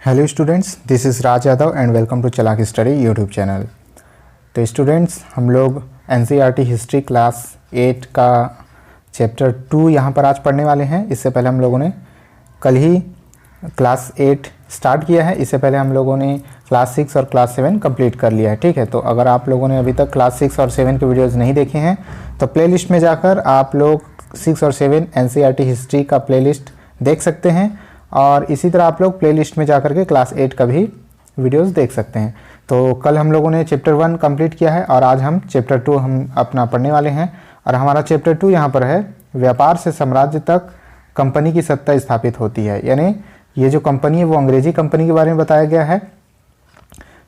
Hello students, this is Raj Yadav and welcome to Chalak study YouTube channel. तो students, हम लोग NCERT history class 8 का chapter 2 यहाँ पर आज पढ़ने वाले हैं। इससे पहले हम लोगों ने कल ही क्लास 8 स्टार्ट किया है। इससे पहले हम लोगों ने क्लास 6 और क्लास 7 कंप्लीट कर लिया है। ठीक है, तो अगर आप लोगों ने अभी तक क्लास 6 और 7 के वीडियोज़ नहीं देखे हैं तो प्लेलिस्ट में जाकर आप लोग 6 और 7 एनसीईआरटी हिस्ट्री का प्लेलिस्ट देख सकते हैं और इसी तरह आप लोग प्लेलिस्ट में जाकर के क्लास 8 का भी वीडियोस देख सकते हैं। तो कल हम लोगों ने चैप्टर 1 कंप्लीट किया है और आज हम चैप्टर 2 हम अपना पढ़ने वाले हैं। और हमारा चैप्टर 2 यहाँ पर है, व्यापार से साम्राज्य तक कंपनी की सत्ता स्थापित होती है। यानी ये जो कंपनी है वो अंग्रेजी कंपनी के बारे में बताया गया है।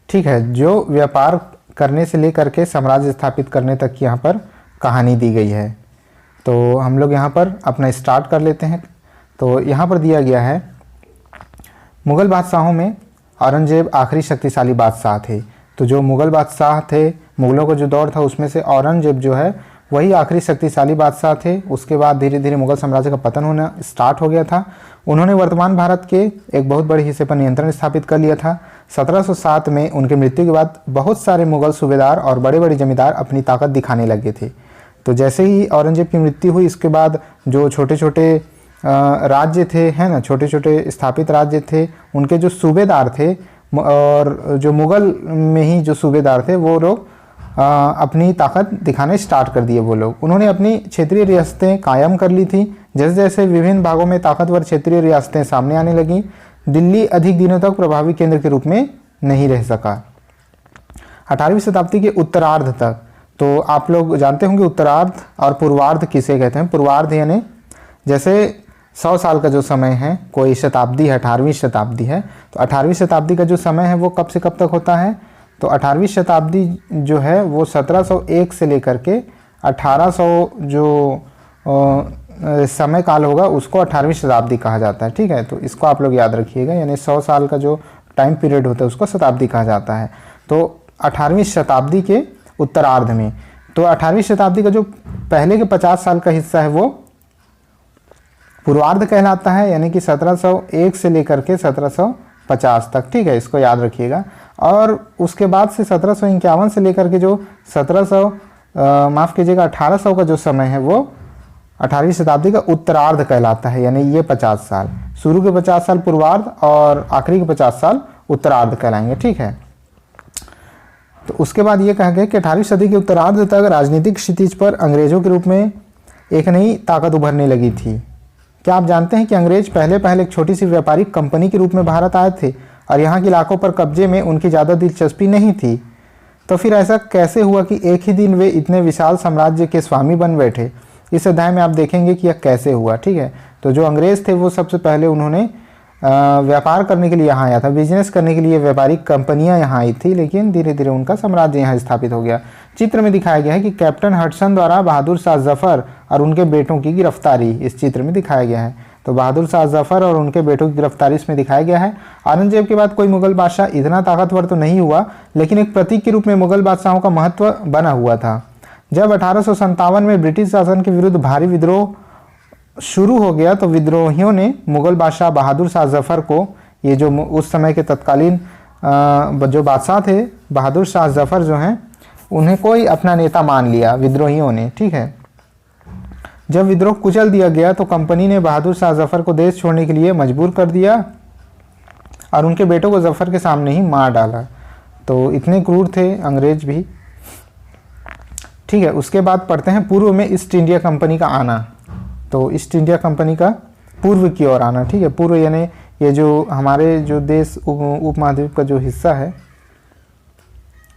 ठीक है, जो व्यापार करने से लेकर के साम्राज्य स्थापित करने तक की यहाँ पर कहानी दी गई है। तो हम लोग यहाँ पर अपना स्टार्ट कर लेते हैं। तो यहाँ पर दिया गया है, मुग़ल बादशाहों में औरंगजेब आखिरी शक्तिशाली बादशाह थे। तो जो मुग़ल बादशाह थे, मुग़लों का जो दौर था उसमें से औरंगजेब जो है वही आखिरी शक्तिशाली बादशाह थे। उसके बाद धीरे धीरे मुग़ल साम्राज्य का पतन होना स्टार्ट हो गया था। उन्होंने वर्तमान भारत के एक बहुत बड़े हिस्से पर नियंत्रण स्थापित कर लिया था। 1707 में उनकी मृत्यु के बाद बहुत सारे मुग़ल सूबेदार और बड़े बड़े जमींदार अपनी ताकत दिखाने लगे थे। तो जैसे ही औरंगजेब की मृत्यु हुई, इसके बाद जो छोटे छोटे राज्य थे, है ना, छोटे छोटे स्थापित राज्य थे, उनके जो सूबेदार थे और जो मुग़ल में ही जो सूबेदार थे वो लोग अपनी ताकत दिखाने स्टार्ट कर दिए। वो लोग उन्होंने अपनी क्षेत्रीय रियासतें कायम कर ली थी। जैसे जैसे विभिन्न भागों में ताकतवर क्षेत्रीय रियासतें सामने आने लगीं, दिल्ली अधिक दिनों तक प्रभावी केंद्र के रूप में नहीं रह सका। 18वीं शताब्दी के उत्तरार्ध तक, तो आप लोग जानते होंगे उत्तरार्ध और पूर्वार्ध किसे कहते हैं। पूर्वार्ध यानी जैसे 100 साल का जो समय है, कोई शताब्दी है 18वीं शताब्दी है, तो 18वीं शताब्दी का जो समय है वो कब से कब तक होता है। तो 18वीं शताब्दी जो है वो 1701 से लेकर के 1800 जो समय काल होगा उसको 18वीं शताब्दी कहा जाता है। ठीक है, तो इसको आप लोग याद रखिएगा। यानी 100 साल का जो टाइम पीरियड होता है उसको शताब्दी कहा जाता है। तो 18वीं शताब्दी के उत्तरार्ध में, तो 18वीं शताब्दी का जो पहले के 50 साल का हिस्सा है वो पूर्वार्ध कहलाता है। यानी कि 1701 से लेकर के 1750 तक। ठीक है, इसको याद रखिएगा। और उसके बाद से 1751 से लेकर के जो 1800 का जो समय है वो 18वीं शताब्दी का उत्तरार्ध कहलाता है। यानी ये 50 साल, शुरू के 50 साल पूर्वार्ध और आखिरी के 50 साल उत्तरार्ध कहलाएंगे। ठीक है, तो उसके बाद ये कहा गया कि 18वीं सदी के उत्तरार्ध तक राजनीतिक क्षितिज पर अंग्रेजों के रूप में एक नई ताकत उभरने लगी थी। क्या आप जानते हैं कि अंग्रेज पहले एक छोटी सी व्यापारिक कंपनी के रूप में भारत आए थे और यहाँ के इलाकों पर कब्जे में उनकी ज़्यादा दिलचस्पी नहीं थी। तो फिर ऐसा कैसे हुआ कि एक ही दिन वे इतने विशाल साम्राज्य के स्वामी बन बैठे। इस अध्याय में आप देखेंगे कि यह कैसे हुआ। ठीक है, तो जो अंग्रेज़ थे वो सबसे पहले उन्होंने व्यापार करने के लिए यहाँ आया था, बिजनेस करने के लिए व्यापारिक कंपनियाँ यहाँ आई थी, लेकिन धीरे धीरे उनका साम्राज्य यहाँ स्थापित हो गया। चित्र में दिखाया गया है कि कैप्टन हडसन द्वारा बहादुर शाह जफर और उनके बेटों की गिरफ्तारी इस चित्र में दिखाया गया है। तो बहादुर शाह जफर और उनके बेटों की गिरफ्तारी इसमें दिखाया गया है। औरंगजेब के बाद कोई मुगल बादशाह इतना ताकतवर तो नहीं हुआ, लेकिन एक प्रतीक के रूप में मुगल बादशाहों का महत्व बना हुआ था। जब 1857 में ब्रिटिश शासन के विरुद्ध भारी विद्रोह शुरू हो गया तो विद्रोहियों ने मुगल बादशाह बहादुर शाह जफर को, ये जो उस समय के तत्कालीन जो बादशाह थे बहादुर शाह जफर जो हैं, उन्हें कोई अपना नेता मान लिया विद्रोहियों ने। ठीक है, जब विद्रोह कुचल दिया गया तो कंपनी ने बहादुर शाह जफर को देश छोड़ने के लिए मजबूर कर दिया और उनके बेटों को जफर के सामने ही मार डाला। तो इतने क्रूर थे अंग्रेज भी। ठीक है, उसके बाद पढ़ते हैं पूर्व में ईस्ट इंडिया कंपनी का आना। तो ईस्ट इंडिया कंपनी का पूर्व की ओर आना। ठीक है, पूर्व यानी ये जो हमारे जो देश उपमहाद्वीप का जो हिस्सा है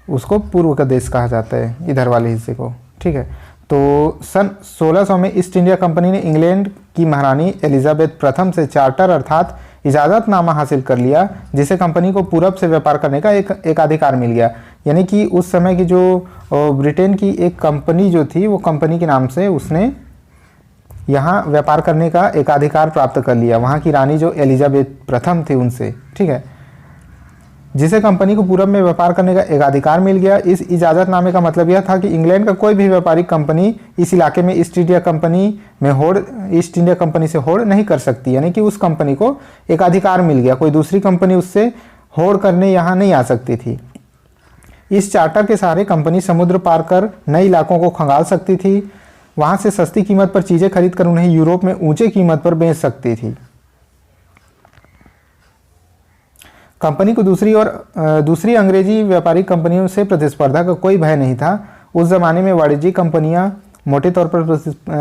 उसको पूर्व का देश कहा जाता है, इधर वाले हिस्से को। ठीक है, तो सन 1600 में ईस्ट इंडिया कंपनी ने इंग्लैंड की महारानी एलिजाबेथ प्रथम से चार्टर अर्थात इजाज़तनामा हासिल कर लिया, जिसे कंपनी को पूरब से व्यापार करने का एक अधिकार मिल गया। यानी कि उस समय की जो ब्रिटेन की एक कंपनी जो थी वो कंपनी के नाम से उसने यहाँ व्यापार करने का एकाधिकार प्राप्त कर लिया, वहाँ की रानी जो एलिजाबेथ प्रथम थी उनसे। ठीक है, जिसे कंपनी को पूरब में व्यापार करने का एक अधिकार मिल गया। इस इजाज़तनामे का मतलब यह था कि इंग्लैंड का कोई भी व्यापारिक कंपनी इस इलाके में ईस्ट इंडिया कंपनी से होड़ नहीं कर सकती, यानी कि उस कंपनी को एक अधिकार मिल गया, कोई दूसरी कंपनी उससे होड़ करने यहाँ नहीं आ सकती थी। इस चार्टर के सहारे कंपनी समुद्र पार कर नए इलाकों को खंगाल सकती थी, वहाँ से सस्ती कीमत पर चीज़ें खरीद कर उन्हें यूरोप में ऊंचे कीमत पर बेच सकती थी। कंपनी को दूसरी अंग्रेजी व्यापारिक कंपनियों से प्रतिस्पर्धा का कोई भय नहीं था। उस जमाने में वाणिज्यिक कंपनियां मोटे तौर पर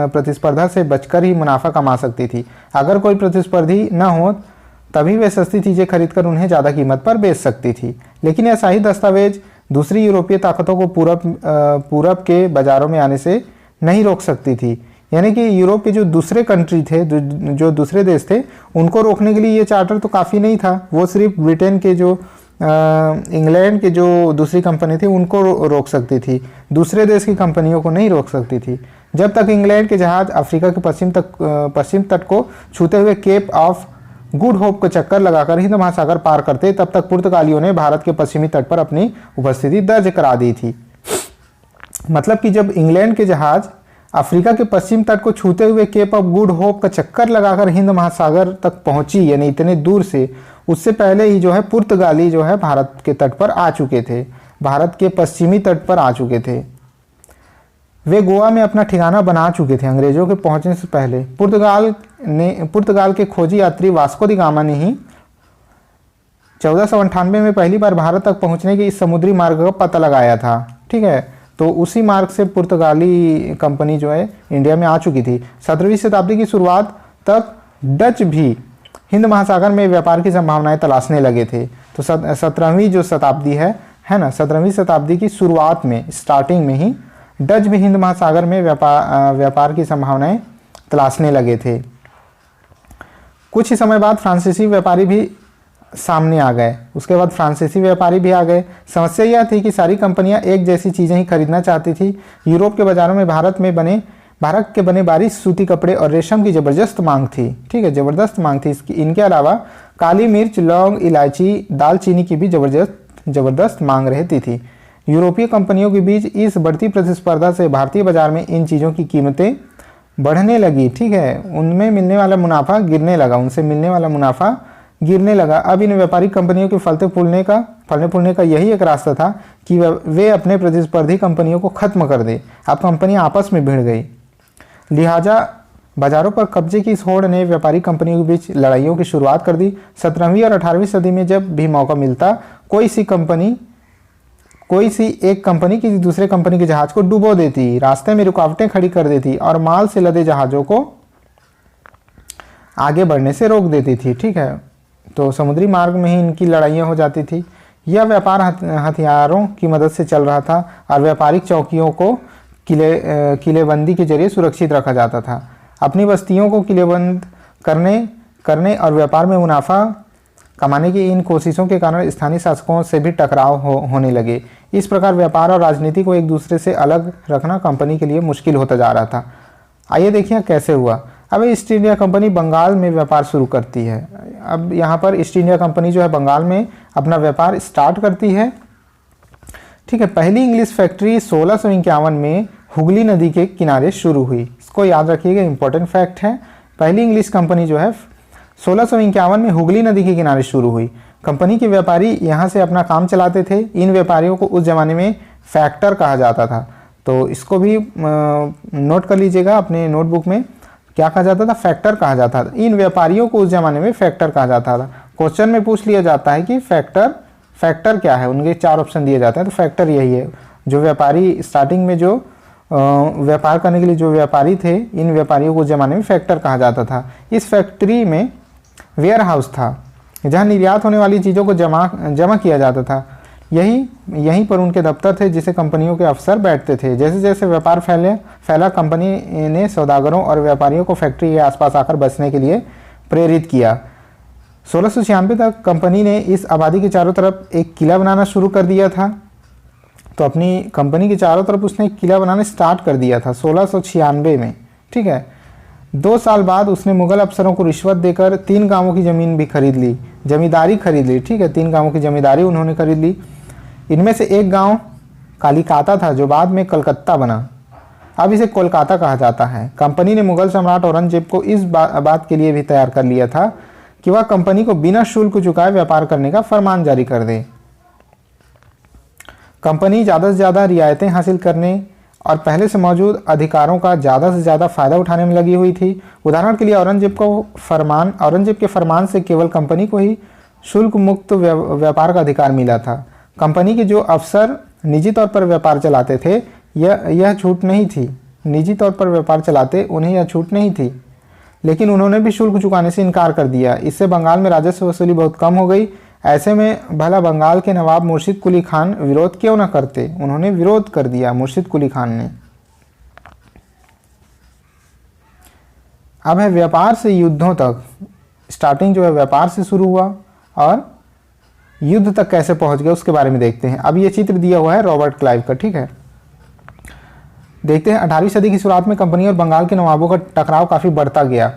प्रतिस्पर्धा से बचकर ही मुनाफा कमा सकती थी। अगर कोई प्रतिस्पर्धी न हो तभी वे सस्ती चीज़ें खरीदकर उन्हें ज़्यादा कीमत पर बेच सकती थी। लेकिन ऐसा ही दस्तावेज दूसरी यूरोपीय ताकतों को पूरब के बाज़ारों में आने से नहीं रोक सकती थी। यानी कि यूरोप के जो दूसरे कंट्री थे, जो दूसरे देश थे, उनको रोकने के लिए ये चार्टर तो काफ़ी नहीं था। वो सिर्फ ब्रिटेन के जो इंग्लैंड के जो दूसरी कंपनी थी उनको रोक सकती थी, दूसरे देश की कंपनियों को नहीं रोक सकती थी। जब तक इंग्लैंड के जहाज़ अफ्रीका के पश्चिम तट को छूते हुए केप ऑफ गुड होप को चक्कर लगाकर हिंद महासागर पार करते, तब तक पुर्तगालियों ने भारत के पश्चिमी तट पर अपनी उपस्थिति दर्ज करा दी थी। मतलब कि जब इंग्लैंड के जहाज़ अफ्रीका के पश्चिम तट को छूते हुए केप ऑफ गुड होप का चक्कर लगाकर हिंद महासागर तक पहुंची, यानी इतने दूर से, उससे पहले ही जो है पुर्तगाली जो है भारत के तट पर आ चुके थे, भारत के पश्चिमी तट पर आ चुके थे। वे गोवा में अपना ठिकाना बना चुके थे अंग्रेजों के पहुंचने से पहले। पुर्तगाल के खोजी यात्री वास्को दी गामा ने ही 1498 में पहली बार भारत तक पहुंचने के इस समुद्री मार्ग का पता लगाया था। ठीक है, तो उसी मार्ग से पुर्तगाली कंपनी जो है इंडिया में आ चुकी थी। 17वीं शताब्दी की शुरुआत तक डच भी हिंद महासागर में व्यापार की संभावनाएं तलाशने लगे थे। तो 17वीं जो शताब्दी है ना, 17वीं शताब्दी की शुरुआत में, स्टार्टिंग में ही डच भी हिंद महासागर में व्यापार की संभावनाएं तलाशने लगे थे। कुछ ही समय बाद फ्रांसीसी व्यापारी भी सामने आ गए। उसके बाद फ्रांसीसी व्यापारी भी आ गए। समस्या यह थी कि सारी कंपनियां एक जैसी चीज़ें ही खरीदना चाहती थी। यूरोप के बाज़ारों में भारत के बने बारीक सूती कपड़े और रेशम की ज़बरदस्त मांग थी। ठीक है, ज़बरदस्त मांग थी। इनके अलावा काली मिर्च, लौंग, इलायची, दालचीनी की भी ज़बरदस्त मांग रहती थी। यूरोपीय कंपनियों के बीच इस बढ़ती प्रतिस्पर्धा से भारतीय बाजार में इन चीज़ों की कीमतें बढ़ने लगी। ठीक है, उनमें मिलने वाला मुनाफा गिरने लगा, उनसे मिलने वाला मुनाफा गिरने लगा। अब इन व्यापारिक कंपनियों के फलने फूलने का यही एक रास्ता था कि वे अपने प्रतिस्पर्धी कंपनियों को खत्म कर दे। अब कंपनियां आपस में भिड़ गई। लिहाजा बाजारों पर कब्जे की इस होड़ ने व्यापारिक कंपनियों के बीच लड़ाइयों की शुरुआत कर दी। 17वीं और 18वीं सदी में जब भी मौका मिलता, कोई सी एक कंपनी किसी दूसरे कंपनी के जहाज को डुबो देती, रास्ते में रुकावटें खड़ी कर देती और माल से लदे जहाज़ों को आगे बढ़ने से रोक देती थी। ठीक है, तो समुद्री मार्ग में ही इनकी लड़ाइयाँ हो जाती थी। यह व्यापार हथियारों की मदद से चल रहा था और व्यापारिक चौकियों को किलेबंदी के जरिए सुरक्षित रखा जाता था। अपनी बस्तियों को किलेबंद करने और व्यापार में मुनाफा कमाने की इन कोशिशों के कारण स्थानीय शासकों से भी टकराव होने लगे। इस प्रकार व्यापार और राजनीति को एक दूसरे से अलग रखना कंपनी के लिए मुश्किल होता जा रहा था। आइए देखिए कैसे हुआ। अब ईस्ट इंडिया कंपनी बंगाल में व्यापार शुरू करती है। अब यहाँ पर ईस्ट इंडिया कंपनी जो है बंगाल में अपना व्यापार स्टार्ट करती है। ठीक है, पहली इंग्लिश फैक्ट्री 1651 में हुगली नदी के किनारे शुरू हुई। इसको याद रखिएगा, इंपॉर्टेंट फैक्ट है। पहली इंग्लिश कंपनी जो है 1651 में हुगली नदी के किनारे शुरू हुई। कंपनी के व्यापारी यहाँ से अपना काम चलाते थे। इन व्यापारियों को उस जमाने में फैक्टर कहा जाता था, तो इसको भी नोट कर लीजिएगा अपने नोटबुक में। क्या कहा जाता था? फैक्टर कहा जाता था। इन व्यापारियों को उस जमाने में फैक्टर कहा जाता था। क्वेश्चन में पूछ लिया जाता है कि फैक्टर क्या है, उनके 4 ऑप्शन दिए जाते हैं, तो फैक्टर यही है। जो व्यापारी स्टार्टिंग में जो व्यापार करने के लिए जो व्यापारी थे, इन व्यापारियों को उस जमाने में फैक्टर कहा जाता था। इस फैक्ट्री में वेयर हाउस था जहाँ निर्यात होने वाली चीज़ों को जमा किया जाता था। यहीं पर उनके दफ्तर थे जिसे कंपनियों के अफसर बैठते थे। जैसे जैसे व्यापार फैला कंपनी ने सौदागरों और व्यापारियों को फैक्ट्री के आसपास आकर बसने के लिए प्रेरित किया। 1696 तक कंपनी ने इस आबादी के चारों तरफ एक किला बनाना शुरू कर दिया था। तो अपनी कंपनी के चारों तरफ उसने एक किला बनाना स्टार्ट कर दिया था 1696 में। ठीक है, 2 साल बाद उसने मुगल अफसरों को रिश्वत देकर 3 गांवों की ज़मीन भी खरीद ली। जमींदारी खरीद ली, ठीक है, 3 गांवों की जमींदारी उन्होंने खरीद ली। इनमें से एक गांव कालिकाता था जो बाद में कलकत्ता बना, अब इसे कोलकाता कहा जाता है। कंपनी ने मुगल सम्राट औरंगजेब को इस बात के लिए भी तैयार कर लिया था कि वह कंपनी को बिना शुल्क चुकाए व्यापार करने का फरमान जारी कर दे। कंपनी ज़्यादा से ज़्यादा रियायतें हासिल करने और पहले से मौजूद अधिकारों का ज़्यादा से ज़्यादा फायदा उठाने में लगी हुई थी। उदाहरण के लिए औरंगजेब के फरमान से केवल कंपनी को ही शुल्क मुक्त व्यापार का अधिकार मिला था। कंपनी के जो अफसर निजी तौर पर व्यापार चलाते थे यह छूट नहीं थी, निजी तौर पर व्यापार चलाते उन्हें यह छूट नहीं थी, लेकिन उन्होंने भी शुल्क चुकाने से इनकार कर दिया। इससे बंगाल में राजस्व वसूली बहुत कम हो गई। ऐसे में भला बंगाल के नवाब मुर्शिद कुली खान विरोध क्यों न करते, उन्होंने विरोध कर दिया मुर्शिद कुली खान ने। अब है व्यापार से युद्धों तक। स्टार्टिंग जो है व्यापार से शुरू हुआ और युद्ध तक कैसे पहुंच गए उसके बारे में देखते हैं। अब ये चित्र दिया हुआ है रॉबर्ट क्लाइव का, ठीक है। देखते हैं 18वीं सदी की शुरुआत में कंपनी और बंगाल के नवाबों का टकराव काफ़ी बढ़ता गया।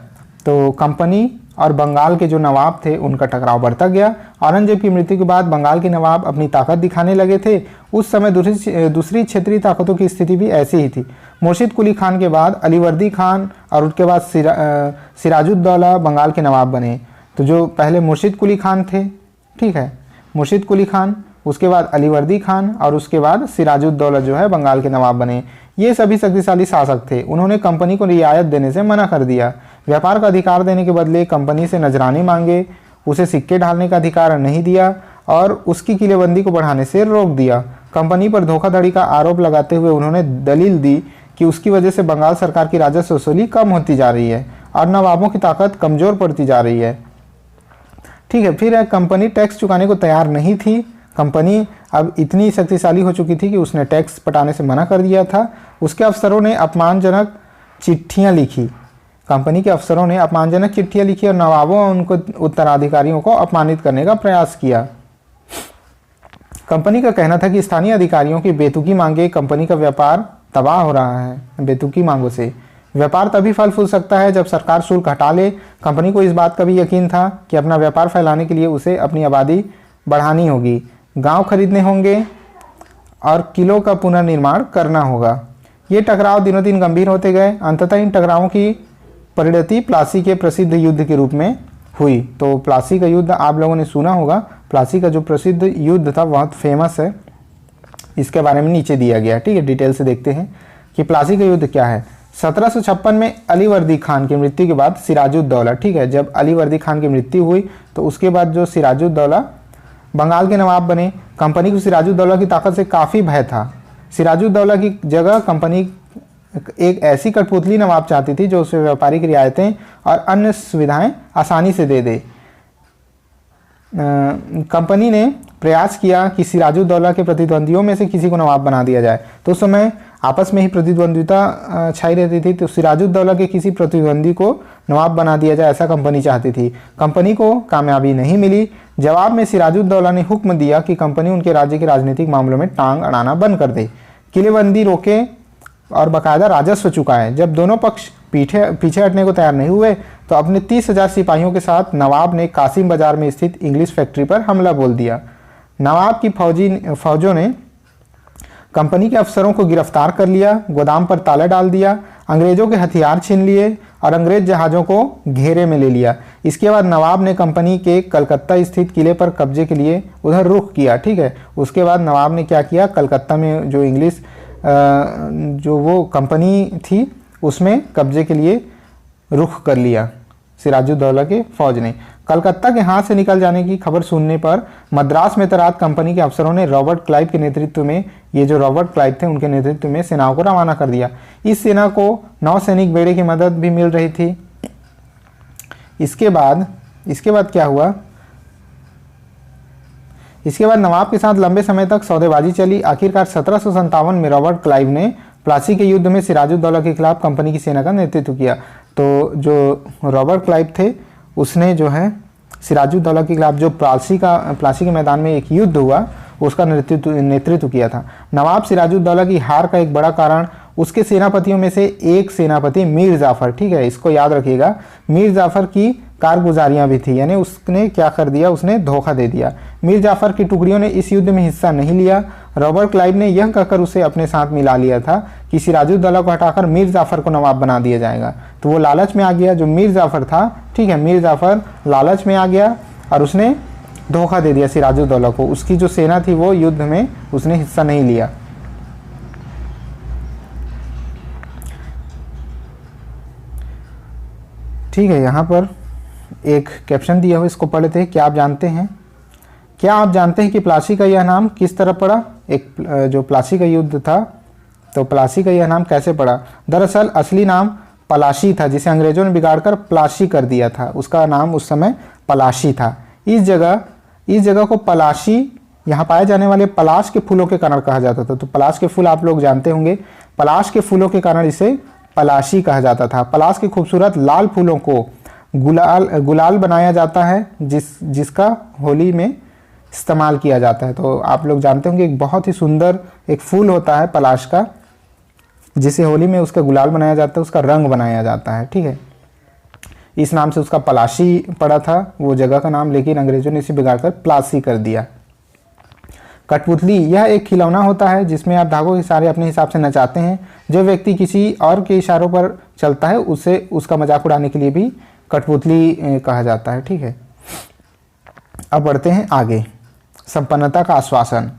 तो कंपनी और बंगाल के जो नवाब थे उनका टकराव बढ़ता गया। औरंगजेब की मृत्यु के बाद बंगाल के नवाब अपनी ताकत दिखाने लगे थे। उस समय दूसरी क्षेत्रीय ताकतों की स्थिति भी ऐसी ही थी। मुर्शिद कुली खान के बाद अलीवर्दी खान और उसके बाद सिराजुद्दौला बंगाल के नवाब बने। तो जो पहले मुर्शिद कुली खान थे, ठीक है, मुर्शिद कुली खान, उसके बाद अलीवर्दी खान और उसके बाद सिराजुद्दौला जो है बंगाल के नवाब बने। ये सभी शक्तिशाली शासक थे। उन्होंने कंपनी को रियायत देने से मना कर दिया। व्यापार का अधिकार देने के बदले कंपनी से नजराने मांगे, उसे सिक्के ढालने का अधिकार नहीं दिया और उसकी किलेबंदी को बढ़ाने से रोक दिया। कंपनी पर धोखाधड़ी का आरोप लगाते हुए उन्होंने दलील दी कि उसकी वजह से बंगाल सरकार की राजस्व वसूली कम होती जा रही है और नवाबों की ताकत कमज़ोर पड़ती जा रही है, ठीक है। फिर कंपनी टैक्स चुकाने को तैयार नहीं थी। कंपनी अब इतनी शक्तिशाली हो चुकी थी कि उसने टैक्स पटाने से मना कर दिया था। उसके अफसरों ने अपमानजनक चिट्ठियां लिखी, कंपनी के अफसरों ने अपमानजनक चिट्ठियां लिखी और नवाबों और उनको उत्तराधिकारियों को अपमानित करने का प्रयास किया। कंपनी का कहना था कि स्थानीय अधिकारियों की बेतुकी मांगे कंपनी का व्यापार तबाह हो रहा है। बेतुकी मांगों से व्यापार तभी फल फूल सकता है जब सरकार शुल्क हटा ले। कंपनी को इस बात का भी यकीन था कि अपना व्यापार फैलाने के लिए उसे अपनी आबादी बढ़ानी होगी, गांव खरीदने होंगे और किलों का पुनर्निर्माण करना होगा। ये टकराव दिनों दिन गंभीर होते गए। अंततः इन टकरावों की परिणति प्लासी के प्रसिद्ध युद्ध के रूप में हुई। तो प्लासी का युद्ध आप लोगों ने सुना होगा। प्लासी का जो प्रसिद्ध युद्ध था बहुत फेमस है, इसके बारे में नीचे दिया गया, ठीक है। डिटेल से देखते हैं कि प्लासी का युद्ध क्या है। 1756 में अलीवर्दी खान की मृत्यु के बाद सिराजुद्दौला, ठीक है, जब अलीवर्दी खान की मृत्यु हुई तो उसके बाद जो सिराजुद्दौला बंगाल के नवाब बने। कंपनी को सिराजुद्दौला की ताकत से काफ़ी भय था। सिराजुद्दौला की जगह कंपनी एक ऐसी कठपुतली नवाब चाहती थी जो उसे व्यापारिक रियायतें और अन्य सुविधाएं आसानी से दे दे। कंपनी ने प्रयास किया कि सिराजुद्दौला के प्रतिद्वंदियों में से किसी को नवाब बना दिया जाए। तो उस समय आपस में ही प्रतिद्वंदिता छाई रहती थी। तो सिराजुद्दौला के किसी प्रतिद्वंदी को नवाब बना दिया जाए, ऐसा कंपनी चाहती थी। कंपनी को कामयाबी नहीं मिली। जवाब में सिराजुद्दौला ने हुक्म दिया कि कंपनी उनके राज्य के राजनीतिक मामलों में टांग अड़ाना बंद कर दे, किलेबंदी रोके और बाकायदा राजस्व चुकाए। जब दोनों पक्ष पीछे हटने को तैयार नहीं हुए तो अपने 30,000 सिपाहियों के साथ नवाब ने कासिम बाजार में स्थित इंग्लिश फैक्ट्री पर हमला बोल दिया। नवाब की फौजों ने कंपनी के अफसरों को गिरफ्तार कर लिया, गोदाम पर ताला डाल दिया, अंग्रेजों के हथियार छीन लिए और अंग्रेज जहाज़ों को घेरे में ले लिया। इसके बाद नवाब ने कंपनी के कलकत्ता स्थित किले पर कब्जे के लिए उधर रुख किया, ठीक है। उसके बाद नवाब ने क्या किया, कलकत्ता में जो इंग्लिश जो वो कंपनी थी उसमें कब्जे के लिए रुख कर लिया सिराजुद्दौला के फौज ने। कलकत्ता के हाथ से निकल जाने की खबर सुनने पर मद्रास में तैनात कंपनी के अफसरों ने रॉबर्ट क्लाइव के नेतृत्व में, ये जो रॉबर्ट क्लाइव थे उनके नेतृत्व में सेनाओं को रवाना कर दिया। इस सेना को नौसैनिक बेड़े की मदद भी मिल रही थी। इसके बाद क्या हुआ, इसके बाद नवाब के साथ लंबे समय तक सौदेबाजी चली। आखिरकार 1757 में रॉबर्ट क्लाइव ने प्लासी के युद्ध में सिराजुद्दौला के खिलाफ कंपनी की सेना का नेतृत्व किया। तो जो रॉबर्ट क्लाइव थे उसने जो है सिराजुद्दौला के खिलाफ जो प्लासी के मैदान में एक युद्ध हुआ उसका नेतृत्व किया था। नवाब सिराजुद्दौला की हार का एक बड़ा कारण उसके सेनापतियों में से एक सेनापति मीर जाफर, ठीक है, इसको याद रखिएगा, मीर जाफर की कारगुजारियां भी थी, यानी उसने क्या कर दिया, उसने धोखा दे दिया। मीर जाफर की टुकड़ियों ने इस युद्ध में हिस्सा नहीं लिया। रॉबर्ट क्लाइव ने यह कहकर उसे अपने साथ मिला लिया था कि सिराजुद्दौला को हटाकर मीर जाफर को नवाब बना दिया जाएगा। तो वो लालच में आ गया, जो मीर जाफर था, ठीक है, मीर जाफर लालच में आ गया और उसने धोखा दे दिया सिराजुद्दौला को। उसकी जो सेना थी वो युद्ध में उसने हिस्सा नहीं लिया। ठीक है, यहाँ पर एक कैप्शन दिया हुआ, इसको पढ़ते हैं। क्या आप जानते हैं कि प्लासी का यह नाम किस तरह पड़ा? एक जो प्लासी का युद्ध था, तो प्लासी का यह नाम कैसे पड़ा? दरअसल असली नाम पलाशी था, जिसे अंग्रेजों ने बिगाड़कर प्लासी कर दिया था। उसका नाम उस समय पलाशी था। इस जगह को पलाशी, यहाँ पाए जाने वाले पलाश के फूलों के कारण कहा जाता था। तो पलाश के फूल आप लोग जानते होंगे, पलाश के फूलों के कारण इसे पलाशी कहा जाता था। पलाश के खूबसूरत लाल फूलों को गुलाल बनाया जाता है, जिसका होली में इस्तेमाल किया जाता है। तो आप लोग जानते होंगे एक बहुत ही सुंदर एक फूल होता है पलाश का, जिसे होली में उसका गुलाल बनाया जाता है, उसका रंग बनाया जाता है। ठीक है, इस नाम से उसका पलाशी पड़ा था वो जगह का नाम, लेकिन अंग्रेजों ने इसे बिगाड़कर प्लासी कर दिया। कठपुतली, यह एक खिलौना होता है जिसमें आप धागों के इशारे अपने हिसाब से नचाते हैं। जो व्यक्ति किसी और के इशारों पर चलता है उसे उसका मजाक उड़ाने के लिए भी कठपुतली कहा जाता है। ठीक है, अब बढ़ते हैं आगे। संपन्नता का आश्वासन।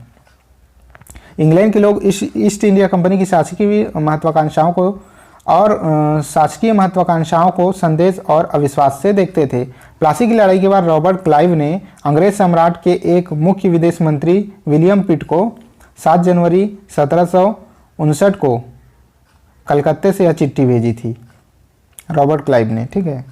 इंग्लैंड के लोग ईस्ट इंडिया कंपनी की शासकीय महत्वाकांक्षाओं को संदेश और अविश्वास से देखते थे। प्लासी की लड़ाई के बाद रॉबर्ट क्लाइव ने अंग्रेज सम्राट के एक मुख्य विदेश मंत्री विलियम पिट को 7 जनवरी 1759 को कलकत्ते से यह चिट्ठी भेजी थी, रॉबर्ट क्लाइव ने। ठीक है,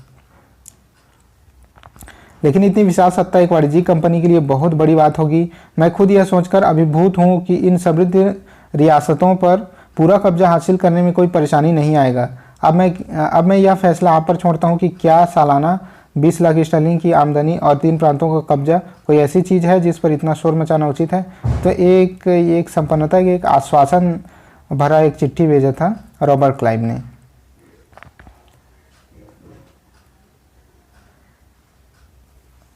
लेकिन इतनी विशाल सत्ता एक वाणिज्यिक कंपनी के लिए बहुत बड़ी बात होगी। मैं खुद यह सोचकर अभिभूत हूँ कि इन समृद्ध रियासतों पर पूरा कब्जा हासिल करने में कोई परेशानी नहीं आएगा। अब मैं यह फैसला आप पर छोड़ता हूँ कि क्या सालाना 20 लाख स्टर्लिंग की आमदनी और 3 प्रांतों का कब्जा कोई ऐसी चीज़ है जिस पर इतना शोर मचाना उचित है। तो एक संपन्नता के एक आश्वासन भरा एक चिट्ठी भेजा था रॉबर्ट क्लाइव ने।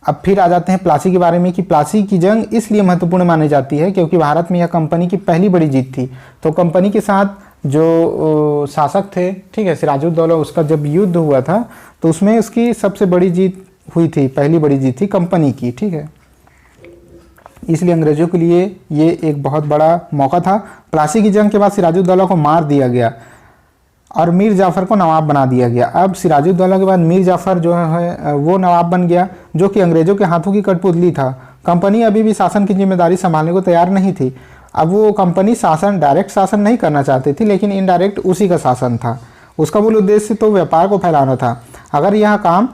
अब फिर आ जाते हैं प्लासी के बारे में कि प्लासी की जंग इसलिए महत्वपूर्ण मानी जाती है क्योंकि भारत में यह कंपनी की पहली बड़ी जीत थी। तो कंपनी के साथ जो शासक थे, ठीक है, सिराजुद्दौला, उसका जब युद्ध हुआ था तो उसमें उसकी सबसे बड़ी जीत हुई थी, पहली बड़ी जीत थी कंपनी की। ठीक है, इसलिए अंग्रेजों के लिए ये एक बहुत बड़ा मौका था। प्लासी की जंग के बाद सिराजुद्दौला को मार दिया गया और मीर जाफर को नवाब बना दिया गया। अब सिराजुद्दौला के बाद मीर जाफर जो है वो नवाब बन गया, जो कि अंग्रेजों के हाथों की कठपुतली था। कंपनी अभी भी शासन की जिम्मेदारी संभालने को तैयार नहीं थी। अब वो कंपनी डायरेक्ट शासन नहीं करना चाहती थी, लेकिन इनडायरेक्ट उसी का शासन था। उसका मूल उद्देश्य तो व्यापार को फैलाना था। अगर यह काम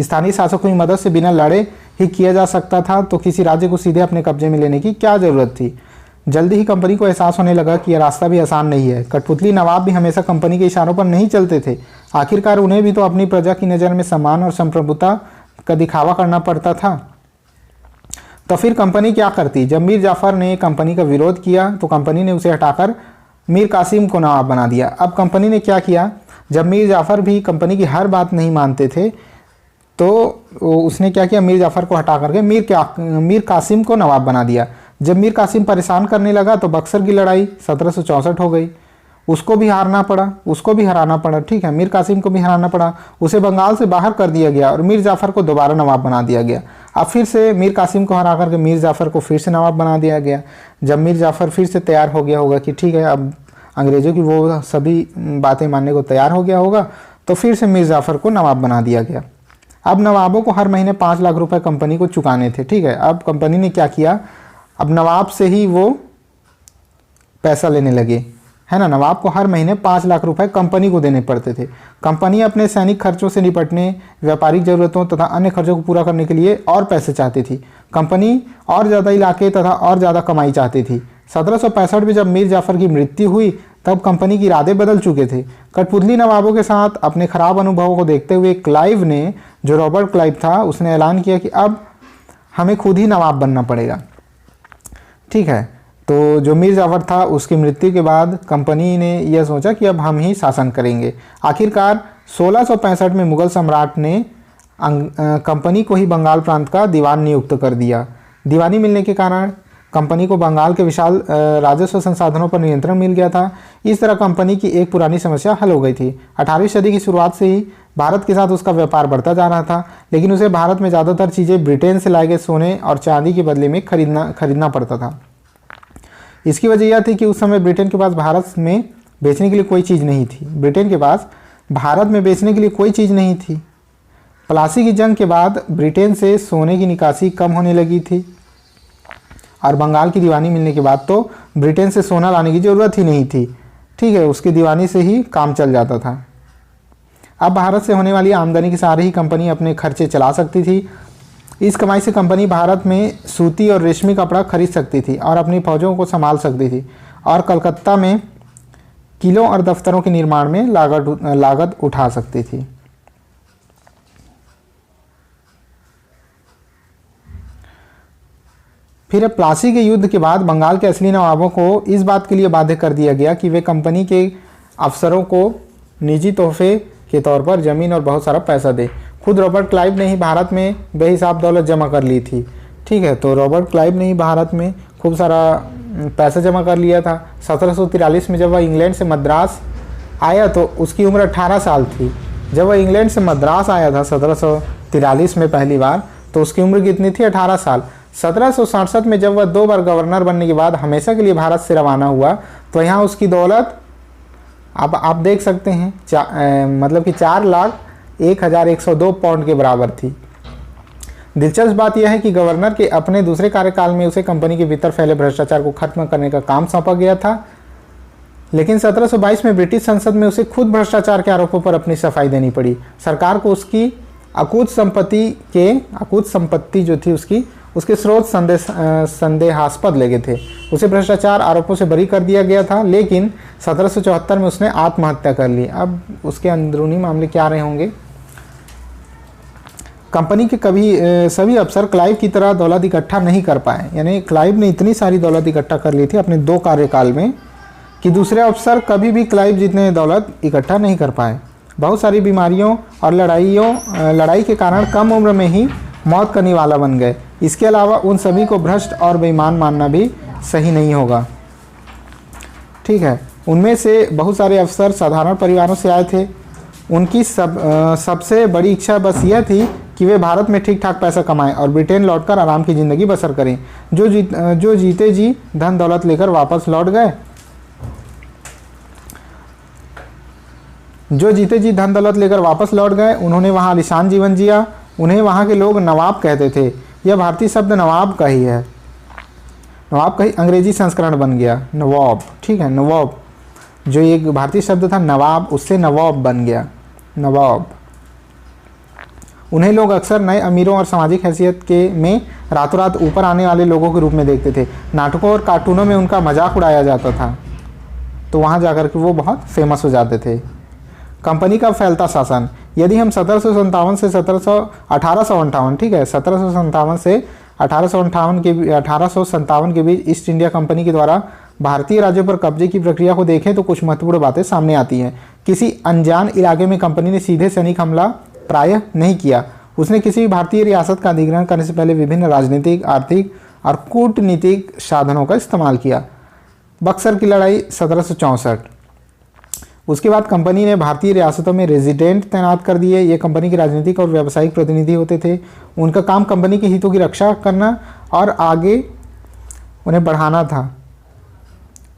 स्थानीय शासकों की मदद से बिना लड़े ही किया जा सकता था तो किसी राज्य को सीधे अपने कब्जे में लेने की क्या जरूरत थी। जल्दी ही कंपनी को एहसास होने लगा कि यह रास्ता भी आसान नहीं है। कठपुतली नवाब भी हमेशा कंपनी के इशारों पर नहीं चलते थे। आखिरकार उन्हें भी तो अपनी प्रजा की नज़र में सम्मान और संप्रभुता का दिखावा करना पड़ता था। तो फिर कंपनी क्या करती? जब मीर जाफर ने कंपनी का विरोध किया तो कंपनी ने उसे हटाकर मीर कासिम को नवाब बना दिया। अब कंपनी ने क्या किया? जब मीर जाफर भी कंपनी की हर बात नहीं मानते थे तो उसने क्या किया? मीर जाफर को हटा करके मीर कासिम को नवाब बना दिया। जब मीर कासिम परेशान करने लगा तो बक्सर की लड़ाई 1764 हो गई। उसको भी हराना पड़ा। ठीक है, मीर कासिम को भी हराना पड़ा। उसे बंगाल से बाहर कर दिया गया और मीर जाफर को दोबारा नवाब बना दिया गया। अब फिर से मीर कासिम को हरा करके मीर जाफर को फिर से नवाब बना दिया गया। जब मीर जाफर फिर से तैयार हो गया होगा कि ठीक है अब अंग्रेज़ों की वो सभी बातें मानने को तैयार हो गया होगा, तो फिर से मीर जाफर को नवाब बना दिया गया। अब नवाबों को हर महीने 5 लाख रुपए कंपनी को चुकाने थे। ठीक है, अब कंपनी ने क्या किया? अब नवाब से ही वो पैसा लेने लगे, है ना। नवाब को हर महीने 5 लाख रुपए कंपनी को देने पड़ते थे। कंपनी अपने सैनिक खर्चों से निपटने, व्यापारिक जरूरतों तथा अन्य खर्चों को पूरा करने के लिए और पैसे चाहती थी। कंपनी और ज़्यादा इलाके तथा और ज़्यादा कमाई चाहती थी। 1765 में जब मीर जाफर की मृत्यु हुई तब कंपनी की इरादे बदल चुके थे। कठपुतली नवाबों के साथ अपने खराब अनुभवों को देखते हुए क्लाइव ने, जो रॉबर्ट क्लाइव था, उसने ऐलान किया कि अब हमें खुद ही नवाब बनना पड़ेगा। ठीक है, तो जो मीर जाफर था उसकी मृत्यु के बाद कंपनी ने यह सोचा कि अब हम ही शासन करेंगे। आखिरकार 1665 में मुगल सम्राट ने कंपनी को ही बंगाल प्रांत का दीवान नियुक्त कर दिया। दीवानी मिलने के कारण कंपनी को बंगाल के विशाल राजस्व संसाधनों पर नियंत्रण मिल गया था। इस तरह कंपनी की एक पुरानी समस्या हल हो गई थी। 18वीं सदी की शुरुआत से ही भारत के साथ उसका व्यापार बढ़ता जा रहा था, लेकिन उसे भारत में ज़्यादातर चीज़ें ब्रिटेन से लाए गए सोने और चांदी के बदले में खरीदना पड़ता था। इसकी वजह यह थी कि उस समय ब्रिटेन के पास भारत में बेचने के लिए कोई चीज़ नहीं थी। ब्रिटेन के पास भारत में बेचने के लिए कोई चीज़ नहीं थी। प्लासी की जंग के बाद ब्रिटेन से सोने की निकासी कम होने लगी थी और बंगाल की दीवानी मिलने के बाद तो ब्रिटेन से सोना लाने की ज़रूरत ही नहीं थी। ठीक है, उसकी दीवानी से ही काम चल जाता था। अब भारत से होने वाली आमदनी के सहारे ही कंपनी अपने खर्चे चला सकती थी। इस कमाई से कंपनी भारत में सूती और रेशमी कपड़ा खरीद सकती थी और अपनी फौजों को संभाल सकती थी और कलकत्ता में किलों और दफ्तरों के निर्माण में लागत उठा सकती थी। फिर प्लासी के युद्ध के बाद बंगाल के असली नवाबों को इस बात के लिए बाध्य कर दिया गया कि वे कंपनी के अफसरों को निजी तोहफे के तौर पर ज़मीन और बहुत सारा पैसा दे। खुद रॉबर्ट क्लाइव ने ही भारत में बेहिसाब दौलत जमा कर ली थी। ठीक है, तो रॉबर्ट क्लाइव ने ही भारत में खूब सारा पैसा जमा कर लिया था। 1743 में जब वह इंग्लैंड से मद्रास आया तो उसकी उम्र 18 साल थी। जब वह इंग्लैंड से मद्रास आया था 1743 में पहली बार, तो उसकी उम्र कितनी थी? 18 साल। 1767 में जब वह 2 बार गवर्नर बनने के बाद हमेशा के लिए भारत से रवाना हुआ, तो यहाँ उसकी दौलत अब आप देख सकते हैं मतलब कि 4,01,102 पाउंड के बराबर थी। दिलचस्प बात यह है कि गवर्नर के अपने दूसरे कार्यकाल में उसे कंपनी के भीतर फैले भ्रष्टाचार को खत्म करने का काम सौंपा गया था, लेकिन 1722 में ब्रिटिश संसद में उसे खुद भ्रष्टाचार के आरोपों पर अपनी सफाई देनी पड़ी। सरकार को उसकी अकूत संपत्ति जो थी उसके स्रोत संदेहास्पद लगे थे। उसे भ्रष्टाचार आरोपों से बरी कर दिया गया था, लेकिन 1774 में उसने आत्महत्या कर ली। अब उसके अंदरूनी मामले क्या रहे होंगे? कंपनी के सभी अफसर क्लाइव की तरह दौलत इकट्ठा नहीं कर पाए। यानी क्लाइव ने इतनी सारी दौलत इकट्ठा कर ली थी अपने 2 कार्यकाल में कि दूसरे अफसर कभी भी क्लाइव जितने दौलत इकट्ठा नहीं कर पाए। बहुत सारी बीमारियों और लड़ाई के कारण कम उम्र में ही मौत का निवाला बन गए। इसके अलावा उन सभी को भ्रष्ट और बेईमान मानना भी सही नहीं होगा। ठीक है, उनमें से बहुत सारे अफसर साधारण परिवारों से आए थे। उनकी सबसे बड़ी इच्छा बस यह थी कि वे भारत में ठीक ठाक पैसा कमाएं और ब्रिटेन लौटकर आराम की ज़िंदगी बसर करें। जो जीते जी धन दौलत लेकर वापस लौट गए, उन्होंने वहाँ आलीशान जीवन जिया। उन्हें वहाँ के लोग नवाब कहते थे। यह भारतीय शब्द नवाब का ही है। नवाब का ही अंग्रेजी संस्करण बन गया, नवाब। ठीक है, नवाब जो एक भारतीय शब्द था नवाब, उससे नवाब बन गया, नवाब। उन्हें लोग अक्सर नए अमीरों और सामाजिक हैसियत में रातों रात ऊपर आने वाले लोगों के रूप में देखते थे। नाटकों और कार्टूनों में उनका मजाक उड़ाया जाता था, तो वहाँ जाकर के वो बहुत फेमस हो जाते थे। कंपनी का फैलता शासन। यदि हम 1757 से 1857, ठीक है, 1757 से 1857 के बीच ईस्ट इंडिया कंपनी के द्वारा भारतीय राज्यों पर कब्जे की प्रक्रिया को देखें तो कुछ महत्वपूर्ण बातें सामने आती हैं। किसी अनजान इलाके में कंपनी ने सीधे सैनिक हमला प्रायः नहीं किया। उसने किसी भी भारतीय रियासत का अधिग्रहण करने से पहले विभिन्न राजनीतिक, आर्थिक और कूटनीतिक साधनों का इस्तेमाल किया। बक्सर की लड़ाई 1764। उसके बाद कंपनी ने भारतीय रियासतों में रेजिडेंट तैनात कर दिए। ये कंपनी के राजनीतिक और व्यावसायिक प्रतिनिधि होते थे। उनका काम कंपनी के हितों की रक्षा करना और आगे उन्हें बढ़ाना था।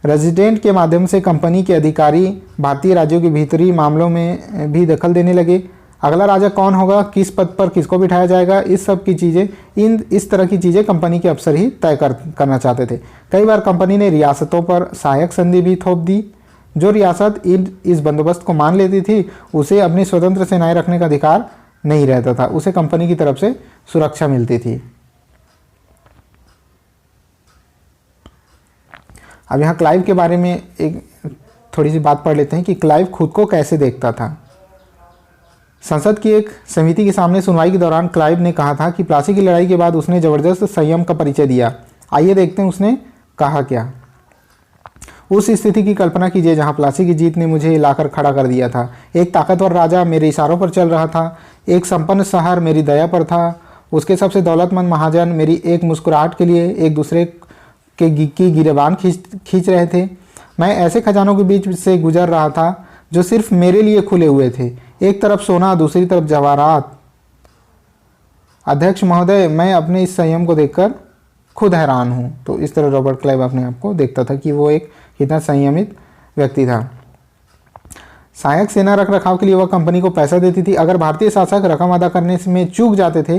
रेजिडेंट के माध्यम से कंपनी के अधिकारी भारतीय राज्यों के भीतरी मामलों में भी दखल देने लगे। अगला राजा कौन होगा, किस पद पर किसको बिठाया जाएगा, इस तरह की चीज़ें कंपनी के अफसर ही तय करना चाहते थे। कई बार कंपनी ने रियासतों पर सहायक संधि भी थोप दी। जो रियासत इस बंदोबस्त को मान लेती थी उसे अपनी स्वतंत्र सेनाएं रखने का अधिकार नहीं रहता था, उसे कंपनी की तरफ से सुरक्षा मिलती थी। अब यहाँ क्लाइव के बारे में एक थोड़ी सी बात पढ़ लेते हैं कि क्लाइव खुद को कैसे देखता था। संसद की एक समिति के सामने सुनवाई के दौरान क्लाइव ने कहा था कि प्लासी की लड़ाई के बाद उसने जबरदस्त संयम का परिचय दिया। आइए देखते हैं उसने कहा क्या। उस स्थिति की कल्पना कीजिए जहां प्लासी की जीत ने मुझे लाकर खड़ा कर दिया था। एक ताकतवर राजा मेरे इशारों पर चल रहा था। एक संपन्न शहर मेरी दया पर था, उसके सबसे दौलतमंद महाजन मेरी एक मुस्कुराहट के लिए एक दूसरे की गिरेबान खींच रहे थे। मैं ऐसे खजानों के बीच से गुजर रहा था जो सिर्फ मेरे लिए खुले हुए थे, एक तरफ सोना, दूसरी तरफ जवाहरात। अध्यक्ष महोदय, मैं अपने इस संयम को देखकर खुद हैरान हूँ। तो इस तरह रॉबर्ट क्लाइव अपने आप को देखता था कि वो एक कितना संयमित व्यक्ति था। सहायक सेना रख रखाव के लिए वह कंपनी को पैसा देती थी। अगर भारतीय शासक रकम अदा करने में चूक जाते थे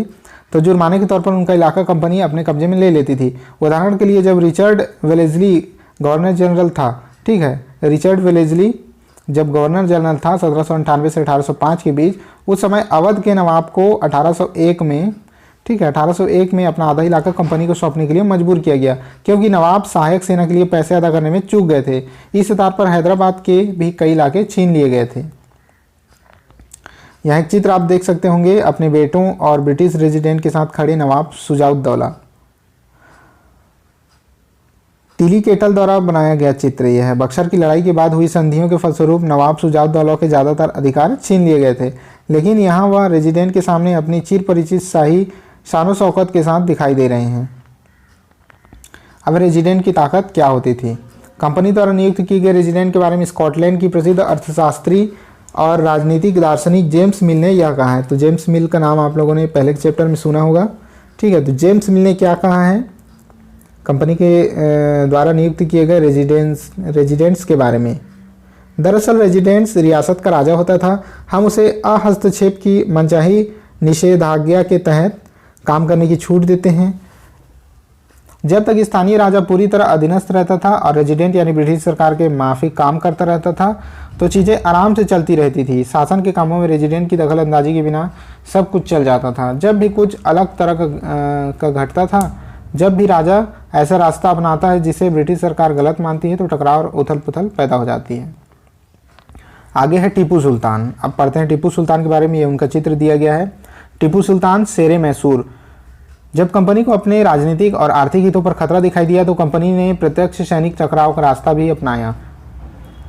तो जुर्माने के तौर पर उनका इलाका कंपनी अपने कब्जे में ले लेती थी। उदाहरण के लिए जब रिचर्ड वेलेस्ली गवर्नर जनरल था, ठीक है, रिचर्ड वेलेस्ली जब गवर्नर जनरल था 1798 से 1805 के बीच, उस समय अवध के नवाब को 1801 में, ठीक है, 1801 में अपना आधा इलाका कंपनी को सौंपने के लिए मजबूर किया गया, क्योंकि नवाब सहायक सेना के लिए पैसे अदा करने में चूक गए थे। इस आधार पर हैदराबाद के भी कई इलाके छीन लिए गए थे। यहाँ एक चित्र आप देख सकते होंगे अपने बेटों और ब्रिटिश रेजिडेंट के साथ खड़े नवाब शुजाउद्दौला। टीली केटल द्वारा बनाया गया चित्र यह है। बक्सर की लड़ाई के बाद हुई संधियों के फलस्वरूप नवाब शुजाउद्दौला के ज़्यादातर अधिकार छीन लिए गए थे, लेकिन यहाँ वह रेजिडेंट के सामने अपनी चिर परिचित शाही शानो शौकत के साथ दिखाई दे रहे हैं। अब रेजिडेंट की ताकत क्या होती थी? कंपनी द्वारा नियुक्त किए गए रेजिडेंट के बारे में स्कॉटलैंड की प्रसिद्ध अर्थशास्त्री और राजनीतिक दार्शनिक जेम्स मिल ने यह कहा है। तो जेम्स मिल का नाम आप लोगों ने पहले के चैप्टर में सुना होगा, ठीक है। तो जेम्स मिल ने क्या कहा है कंपनी के द्वारा नियुक्त किए गए रेजिडेंट्स के बारे में? दरअसल रेजिडेंट्स रियासत का राजा होता था। हम उसे अहस्तक्षेप की मनचाही निषेधाज्ञा के तहत काम करने की छूट देते हैं। जब तक स्थानीय राजा पूरी तरह अधीनस्थ रहता था और रेजिडेंट यानी ब्रिटिश सरकार के माफिक काम करता रहता था तो चीज़ें आराम से चलती रहती थी। शासन के कामों में रेजिडेंट की दखल अंदाजी के बिना सब कुछ चल जाता था। जब भी कुछ अलग तरह का घटता था, जब भी राजा ऐसा रास्ता अपनाता है जिसे ब्रिटिश सरकार गलत मानती है, तो टकराव और उथल पुथल पैदा हो जाती है। आगे है टीपू सुल्तान। अब पढ़ते हैं टीपू सुल्तान के बारे में। ये उनका चित्र दिया गया है। टीपू सुल्तान शेरे मैसूर। जब कंपनी को अपने राजनीतिक और आर्थिक हितों पर खतरा दिखाई दिया तो कंपनी ने प्रत्यक्ष सैनिक टकराव का रास्ता भी अपनाया।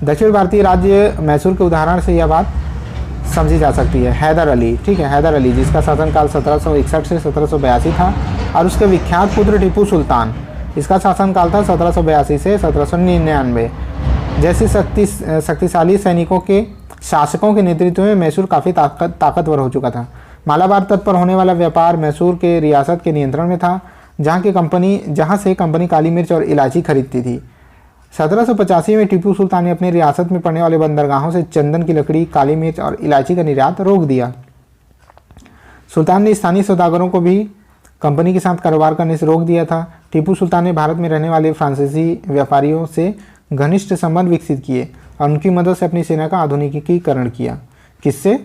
दक्षिण भारतीय राज्य मैसूर के उदाहरण से यह बात समझी जा सकती है। हैदर अली, ठीक है, हैदर अली जिसका शासनकाल 1761 से 1782 था, और उसके विख्यात पुत्र टीपू सुल्तान, इसका शासनकाल था 1782 से 1799। जैसे शक्तिशाली सैनिकों के शासकों के नेतृत्व में मैसूर काफ़ी ताकतवर हो चुका था। मालाबार तट पर होने वाला व्यापार मैसूर के रियासत के नियंत्रण में था, जहाँ से कंपनी काली मिर्च और इलायची खरीदती थी। 1785 में टीपू सुल्तान ने अपनी रियासत में पड़ने वाले बंदरगाहों से चंदन की लकड़ी, काली मिर्च और इलायची का निर्यात रोक दिया। सुल्तान ने स्थानीय सौदागरों को भी कंपनी के साथ कारोबार करने से रोक दिया था। टीपू सुल्तान ने भारत में रहने वाले फ्रांसीसी व्यापारियों से घनिष्ठ संबंध विकसित किए और उनकी मदद से अपनी सेना का आधुनिकीकरण किया। किससे?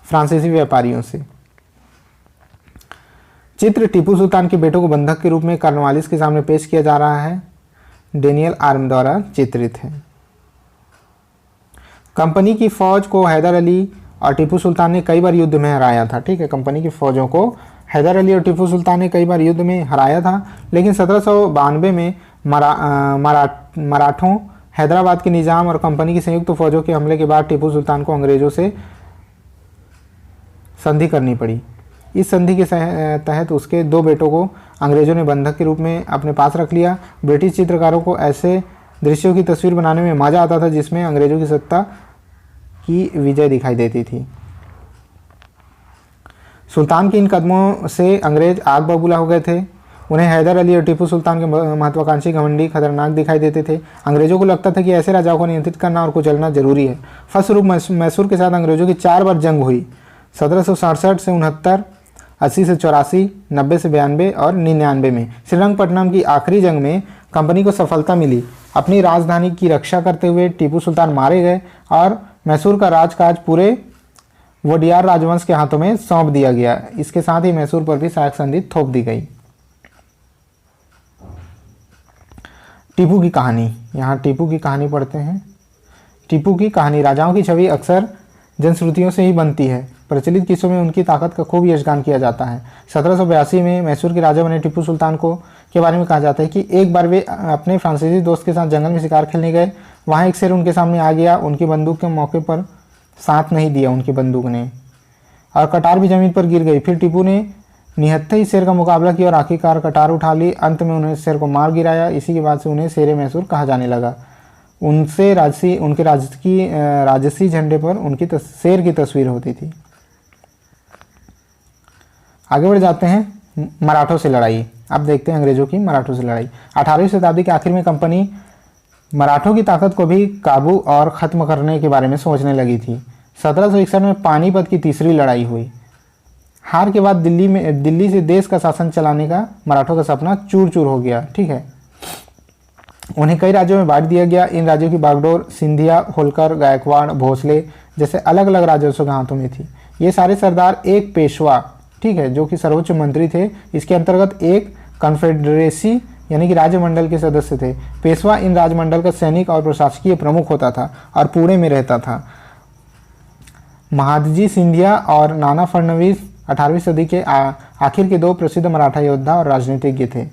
फ्रांसीसी व्यापारियों से। चित्र टीपू सुल्तान के बेटों को बंधक के रूप में कॉर्नवालिस के सामने पेश किया जा रहा है। डेनियल आर्म द्वारा चित्रित है। कंपनी की फौज को हैदर अली और टीपू सुल्तान ने कई बार युद्ध में हराया था, ठीक है। कंपनी की फौजों को हैदर अली और टीपू सुल्तान ने कई बार युद्ध में हराया था, लेकिन 1792 में मराठों, हैदराबाद के निज़ाम और कंपनी की संयुक्त फौजों के हमले के बाद टीपू सुल्तान को अंग्रेजों से संधि करनी पड़ी। इस संधि के तहत उसके दो बेटों को अंग्रेजों ने बंधक के रूप में अपने पास रख लिया। ब्रिटिश चित्रकारों को ऐसे दृश्यों की तस्वीर बनाने में मज़ा आता था जिसमें अंग्रेजों की सत्ता की विजय दिखाई देती थी। सुल्तान के इन कदमों से अंग्रेज आग बबूला हो गए थे। उन्हें हैदर अली और टीपू सुल्तान के महत्वाकांक्षी घमंडी खतरनाक दिखाई देते थे। अंग्रेजों को लगता था कि ऐसे राजाओं को नियंत्रित करना और कुचलना जरूरी है। फलस्वरूप मैसूर के साथ अंग्रेजों की 4 बार जंग हुई। 1767 से 69, 80 से 84, 90 से 92 और 99 में। श्रीरंगपट्टनम की आखिरी जंग में कंपनी को सफलता मिली। अपनी राजधानी की रक्षा करते हुए टीपू सुल्तान मारे गए और मैसूर का राजकाज पूरे वोडियार राजवंश के हाथों में सौंप दिया गया। इसके साथ ही मैसूर पर भी सहायक संधि थोप दी गई। टीपू की कहानी। यहाँ टीपू की कहानी पढ़ते हैं। टीपू की कहानी। राजाओं की छवि अक्सर जनश्रुतियों से ही बनती है। प्रचलित किस्सों में उनकी ताकत का खूब यशगान किया जाता है। 1782 में मैसूर के राजा बने टीपू सुल्तान को के बारे में कहा जाता है कि एक बार वे अपने फ्रांसीसी दोस्त के साथ जंगल में शिकार खेलने गए। वहाँ एक शेर उनके सामने आ गया। उनकी बंदूक के मौके पर साथ नहीं दिया उनकी बंदूक ने। और कटार भी जमीन पर गिर गई। फिर टीपू ने निहत्थे ही शेर का मुकाबला किया और आखिरकार कटार उठा ली। अंत में उन्हें शेर को मार गिराया। इसी के बाद से उन्हें शेर मैसूर कहा जाने लगा। उनके राजसी झंडे पर उनकी शेर की तस्वीर होती थी। आगे बढ़ जाते हैं मराठों से लड़ाई। अब देखते हैं अंग्रेजों की मराठों से लड़ाई। 18वीं शताब्दी के आखिर में कंपनी मराठों की ताकत को भी काबू और ख़त्म करने के बारे में सोचने लगी थी। 1761 में पानीपत की तीसरी लड़ाई हुई। हार के बाद दिल्ली से देश का शासन चलाने का मराठों का सपना चूर चूर हो गया। ठीक है, उन्हें कई राज्यों में बांट दिया गया। इन राज्यों की बागडोर सिंधिया, होलकर, गायकवाड़, भोसले जैसे अलग अलग राजवंशों के हाथों में थी। ये सारे सरदार एक पेशवा, ठीक है, जो कि सर्वोच्च मंत्री थे, इसके अंतर्गत एक कन्फेडरेसी यानी कि राज्यमंडल के सदस्य थे। पेशवा इन राजमंडल का सैनिक और प्रशासकीय प्रमुख होता था और पुणे में रहता था। महादजी सिंधिया और नाना फडणवीस 18वीं सदी के आखिर के दो प्रसिद्ध मराठा योद्धा और राजनीतिज्ञ थे।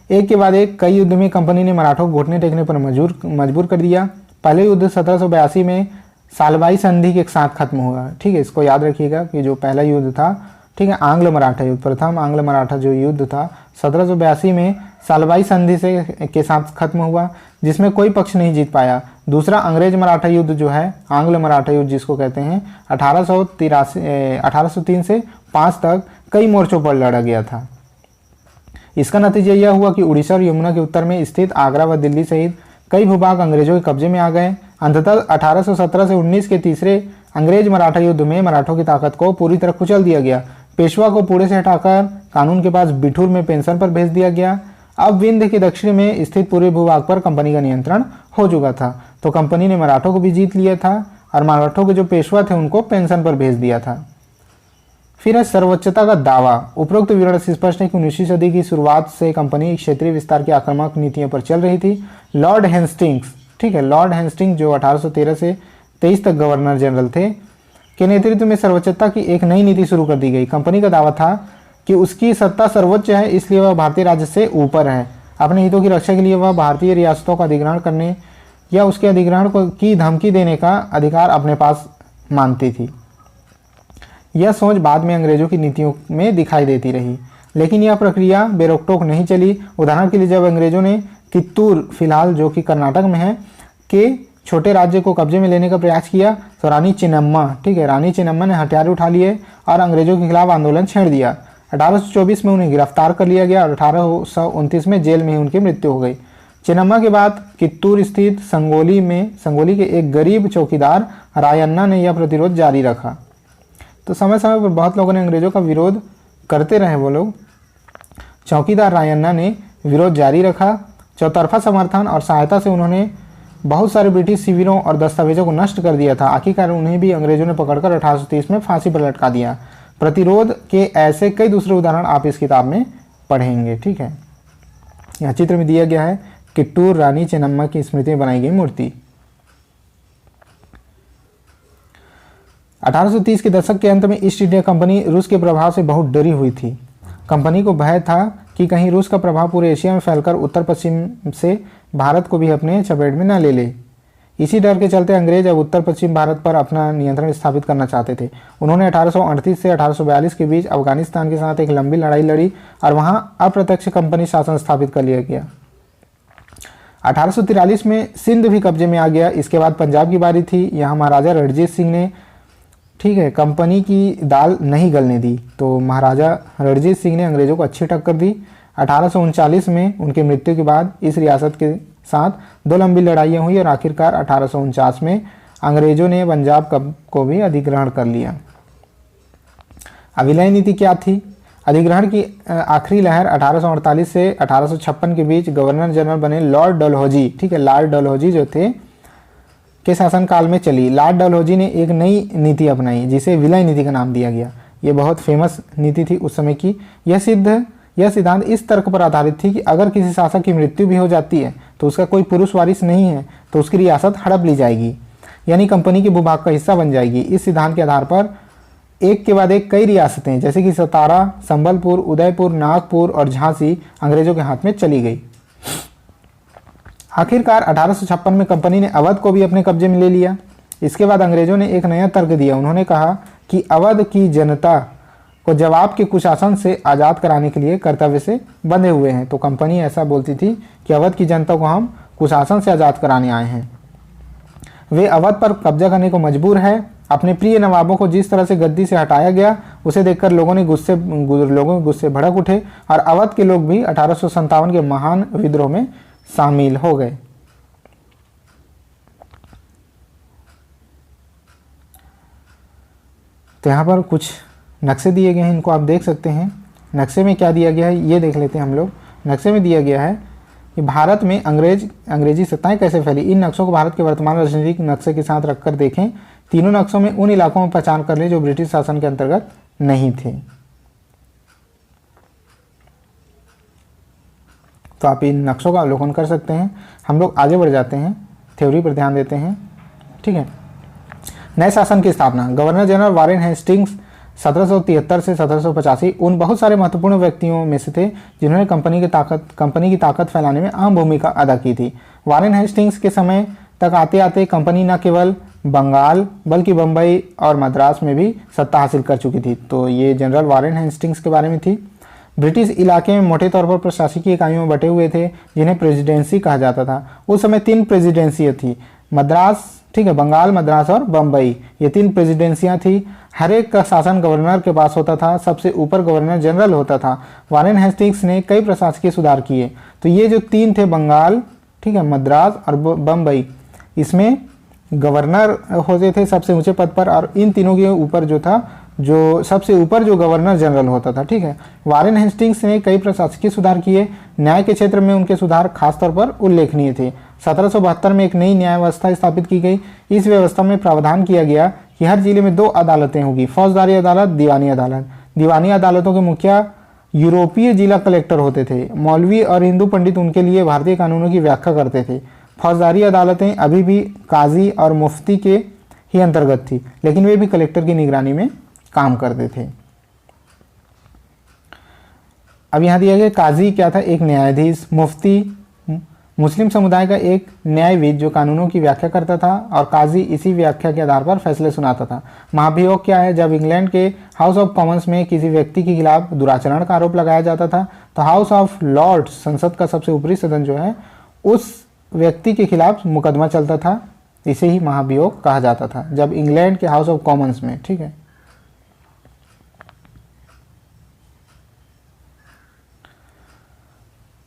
एक के बाद एक कई युद्ध में कंपनी ने मराठों को घुटने टेकने पर मजबूर कर दिया। पहले युद्ध 1782 में सालबाई संधि के साथ खत्म हुआ। ठीक है, इसको याद रखिएगा कि जो पहला युद्ध था, ठीक है, आंग्ल मराठा युद्ध, प्रथम आंग्ल मराठा जो युद्ध था 1782 में सालबाई संधि के साथ खत्म हुआ, जिसमें कोई पक्ष नहीं जीत पाया। दूसरा अंग्रेज मराठा युद्ध जो है, आंग्ल मराठा युद्ध जिसको कहते हैं, 1803 से 5 तक कई मोर्चों पर लड़ा गया था। इसका नतीजा यह हुआ कि उड़ीसा और यमुना के उत्तर में स्थित आगरा व दिल्ली सहित कई भूभाग अंग्रेजों के कब्जे में आ गए। अंततः 1817 से 19 के तीसरे अंग्रेज मराठा युद्ध में मराठों की ताकत को पूरी तरह कुचल दिया गया। पेशवा को पुणे से हटाकर कानून के पास बिठूर में पेंशन पर भेज दिया गया। अब विंध्य के दक्षिण में स्थित पूरे भूभाग पर कंपनी का नियंत्रण हो चुका था, तो कंपनी ने मराठों को भी जीत लिया था और मराठों के जो पेशवा थे उनको पेंशन पर भेज दिया था। फिर है सर्वोच्चता का दावा। उपरोक्त विवरण से स्पष्ट है कि 19वीं सदी की शुरुआत से कंपनी क्षेत्रीय विस्तार की आक्रामक नीतियों पर चल रही थी। लॉर्ड हेस्टिंग्स, ठीक है, लॉर्ड हेस्टिंग्स जो 1813 से 23 तक गवर्नर जनरल थे, के नेतृत्व में सर्वोच्चता की एक नई नीति शुरू कर दी गई। कंपनी का दावा था कि उसकी सत्ता सर्वोच्च है, इसलिए वह भारतीय राज्य से ऊपर है। अपने हितों की रक्षा के लिए वह भारतीय रियासतों का अधिग्रहण करने या उसके अधिग्रहण की धमकी देने का अधिकार अपने पास मानती थी। यह सोच बाद में अंग्रेजों की नीतियों में दिखाई देती रही, लेकिन यह प्रक्रिया बेरोक-टोक नहीं चली। उदाहरण के लिए जब अंग्रेजों ने कित्तूर, फिलहाल जो कि कर्नाटक में है, के छोटे राज्य को कब्जे में लेने का प्रयास किया, तो रानी चेन्नम्मा, ठीक है, रानी चेन्नम्मा ने हथियार उठा लिए और अंग्रेजों के खिलाफ आंदोलन छेड़ दिया। 1824 में उन्हें गिरफ्तार कर लिया गया और 1829 में जेल में ही उनकी मृत्यु हो गई। चेन्नम्मा के बाद कित्तूर स्थित संगोली के एक गरीब चौकीदार रायन्ना ने यह प्रतिरोध जारी रखा। तो समय समय पर बहुत लोगों ने अंग्रेजों का विरोध करते रहे। वो लोग, चौकीदार रायन्ना ने विरोध जारी रखा। चौतरफा समर्थन और सहायता से उन्होंने बहुत सारे ब्रिटिश शिविरों और दस्तावेजों को नष्ट कर दिया था। आखिरकार उन्हें भी अंग्रेजों ने पकड़कर 1830 में फांसी पर लटका दिया। प्रतिरोध के ऐसे कई दूसरे उदाहरण आप इस किताब में पढ़ेंगे। ठीक है, यहाँ चित्र में दिया गया है कित्तूर रानी चेन्नम्मा की स्मृति में बनाई गई मूर्ति। 1830 के दशक के अंत में ईस्ट इंडिया कंपनी रूस के प्रभाव से बहुत डरी हुई थी। कंपनी को भय था कि कहीं रूस का प्रभाव पूरे एशिया में फैलकर उत्तर पश्चिम से भारत को भी अपने चपेट में न ले ले। इसी डर के चलते अंग्रेज अब उत्तर पश्चिम भारत पर अपना नियंत्रण स्थापित करना चाहते थे। उन्होंने 1838 से 1842 के बीच अफगानिस्तान के साथ एक लंबी लड़ाई लड़ी और वहां अप्रत्यक्ष कंपनी शासन स्थापित कर लिया गया। 1843 में सिंध भी कब्जे में आ गया। इसके बाद पंजाब की बारी थी। यहाँ महाराजा रणजीत सिंह ने, ठीक है, कंपनी की दाल नहीं गलने दी, तो महाराजा रणजीत सिंह ने अंग्रेजों को अच्छी टक्कर दी। 1839 में उनकी मृत्यु के बाद इस रियासत के साथ दो लंबी लड़ाइयाँ हुई और आखिरकार 1849 में अंग्रेजों ने पंजाब को भी अधिग्रहण कर लिया। अविलय नीति क्या थी? अधिग्रहण की आखिरी लहर 1848 से 1856 के बीच गवर्नर जनरल बने लॉर्ड डलहौजी, ठीक है, लॉर्ड डलहौजी जो थे, के शासनकाल में चली। लॉर्ड डलहौजी ने एक नई नीति अपनाई जिसे विलय नीति का नाम दिया गया। ये बहुत फेमस नीति थी उस समय की। यह सिद्धांत इस तर्क पर आधारित थी कि अगर किसी शासक की मृत्यु भी हो जाती है तो उसका कोई पुरुष वारिस नहीं है तो उसकी रियासत हड़प ली जाएगी, यानी कंपनी के भूभाग का हिस्सा बन जाएगी। इस सिद्धांत के आधार पर एक के बाद एक कई रियासतें जैसे कि सतारा, संबलपुर, उदयपुर, नागपुर और झांसी अंग्रेजों के हाथ में चली गई। आखिरकार 1856 में कंपनी ने अवध को भी अपने कब्जे में ले लिया। इसके बाद अंग्रेजों ने एक नया तर्क दिया। उन्होंने कहा कि अवध की जनता को जवाब के कुशासन से आज़ाद कराने के लिए कर्तव्य से बंधे हुए हैं। तो कंपनी ऐसा बोलती थी कि अवध की जनता को हम कुशासन से आज़ाद कराने आए हैं। वे अवध पर कब्जा करने को मजबूर है। अपने प्रिय नवाबों को जिस तरह से गद्दी से हटाया गया उसे देखकर लोगों गुस्से भड़क उठे और अवध के लोग भी 1857 के महान विद्रोह में शामिल हो गए। तो यहाँ पर कुछ नक्शे दिए गए हैं, इनको आप देख सकते हैं। नक्शे में क्या दिया गया है ये देख लेते हैं हम लोग। नक्शे में दिया गया है कि भारत में अंग्रेजी सत्ताएं कैसे फैली। इन नक्शों को भारत के वर्तमान राजनीतिक नक्शे के साथ रखकर देखें। तीनों नक्शों में उन इलाकों में पहचान कर ले जो ब्रिटिश शासन के अंतर्गत नहीं थे। तो आप इन नक्शों का अवलोकन कर सकते हैं। हम लोग आगे बढ़ जाते हैं, थ्योरी पर ध्यान देते हैं। ठीक है, नए शासन की स्थापना। गवर्नर जनरल वारेन हेस्टिंग्स 1773 से 1785 उन बहुत सारे महत्वपूर्ण व्यक्तियों में से थे जिन्होंने कंपनी की ताकत फैलाने में अहम भूमिका अदा की थी। वारेन हेस्टिंग्स के समय तक आते आते कंपनी न केवल बंगाल बल्कि बम्बई और मद्रास में भी सत्ता हासिल कर चुकी थी। तो ये जनरल वारेन हेस्टिंग्स के बारे में थी। ब्रिटिश इलाके में मोटे तौर पर प्रशासकीय इकाइयों में बटे हुए थे जिन्हें प्रेसिडेंसी कहा जाता था। उस समय 3 प्रेसिडेंसियाँ थी, मद्रास, ठीक है, बंगाल, मद्रास और बम्बई, ये 3 प्रेसिडेंसियाँ थी। हर एक का शासन गवर्नर के पास होता था। सबसे ऊपर गवर्नर जनरल होता था। वारेन हेस्टिंग्स ने कई प्रशासकीय सुधार किए। तो ये जो 3 थे, बंगाल, ठीक है, मद्रास और बम्बई, इसमें गवर्नर होते थे सबसे ऊंचे पद पर और इन तीनों के ऊपर जो था, जो सबसे ऊपर जो गवर्नर जनरल होता था। ठीक है, वारेन हेस्टिंग्स ने कई प्रशासकीय सुधार किए। न्याय के क्षेत्र में उनके सुधार खासतौर पर उल्लेखनीय थे। 1772 में एक नई न्याय व्यवस्था स्थापित की गई। इस व्यवस्था में प्रावधान किया गया कि हर जिले में 2 अदालतें होगी, फौजदारी अदालत, दीवानी अदालत। दीवानी अदालतों के मुखिया यूरोपीय जिला कलेक्टर होते थे। मौलवी और हिंदू पंडित उनके लिए भारतीय कानूनों की व्याख्या करते थे। फौजदारी अदालतें अभी भी काजी और मुफ्ती के ही अंतर्गत थी, लेकिन वे भी कलेक्टर की निगरानी में काम करते थे। अब यहाँ दिया गया काजी क्या था, एक न्यायाधीश। मुफ्ती मुस्लिम समुदाय का एक न्यायविद जो कानूनों की व्याख्या करता था और काजी इसी व्याख्या के आधार पर फैसले सुनाता था। महाभियोग क्या है, जब इंग्लैंड के हाउस ऑफ कॉमन्स में किसी व्यक्ति के खिलाफ दुराचरण का आरोप लगाया जाता था तो हाउस ऑफ लॉर्ड्स, संसद का सबसे ऊपरी सदन जो है, उस व्यक्ति के खिलाफ मुकदमा चलता था। इसे ही महाभियोग कहा जाता था जब इंग्लैंड के हाउस ऑफ कॉमन्स में। ठीक है,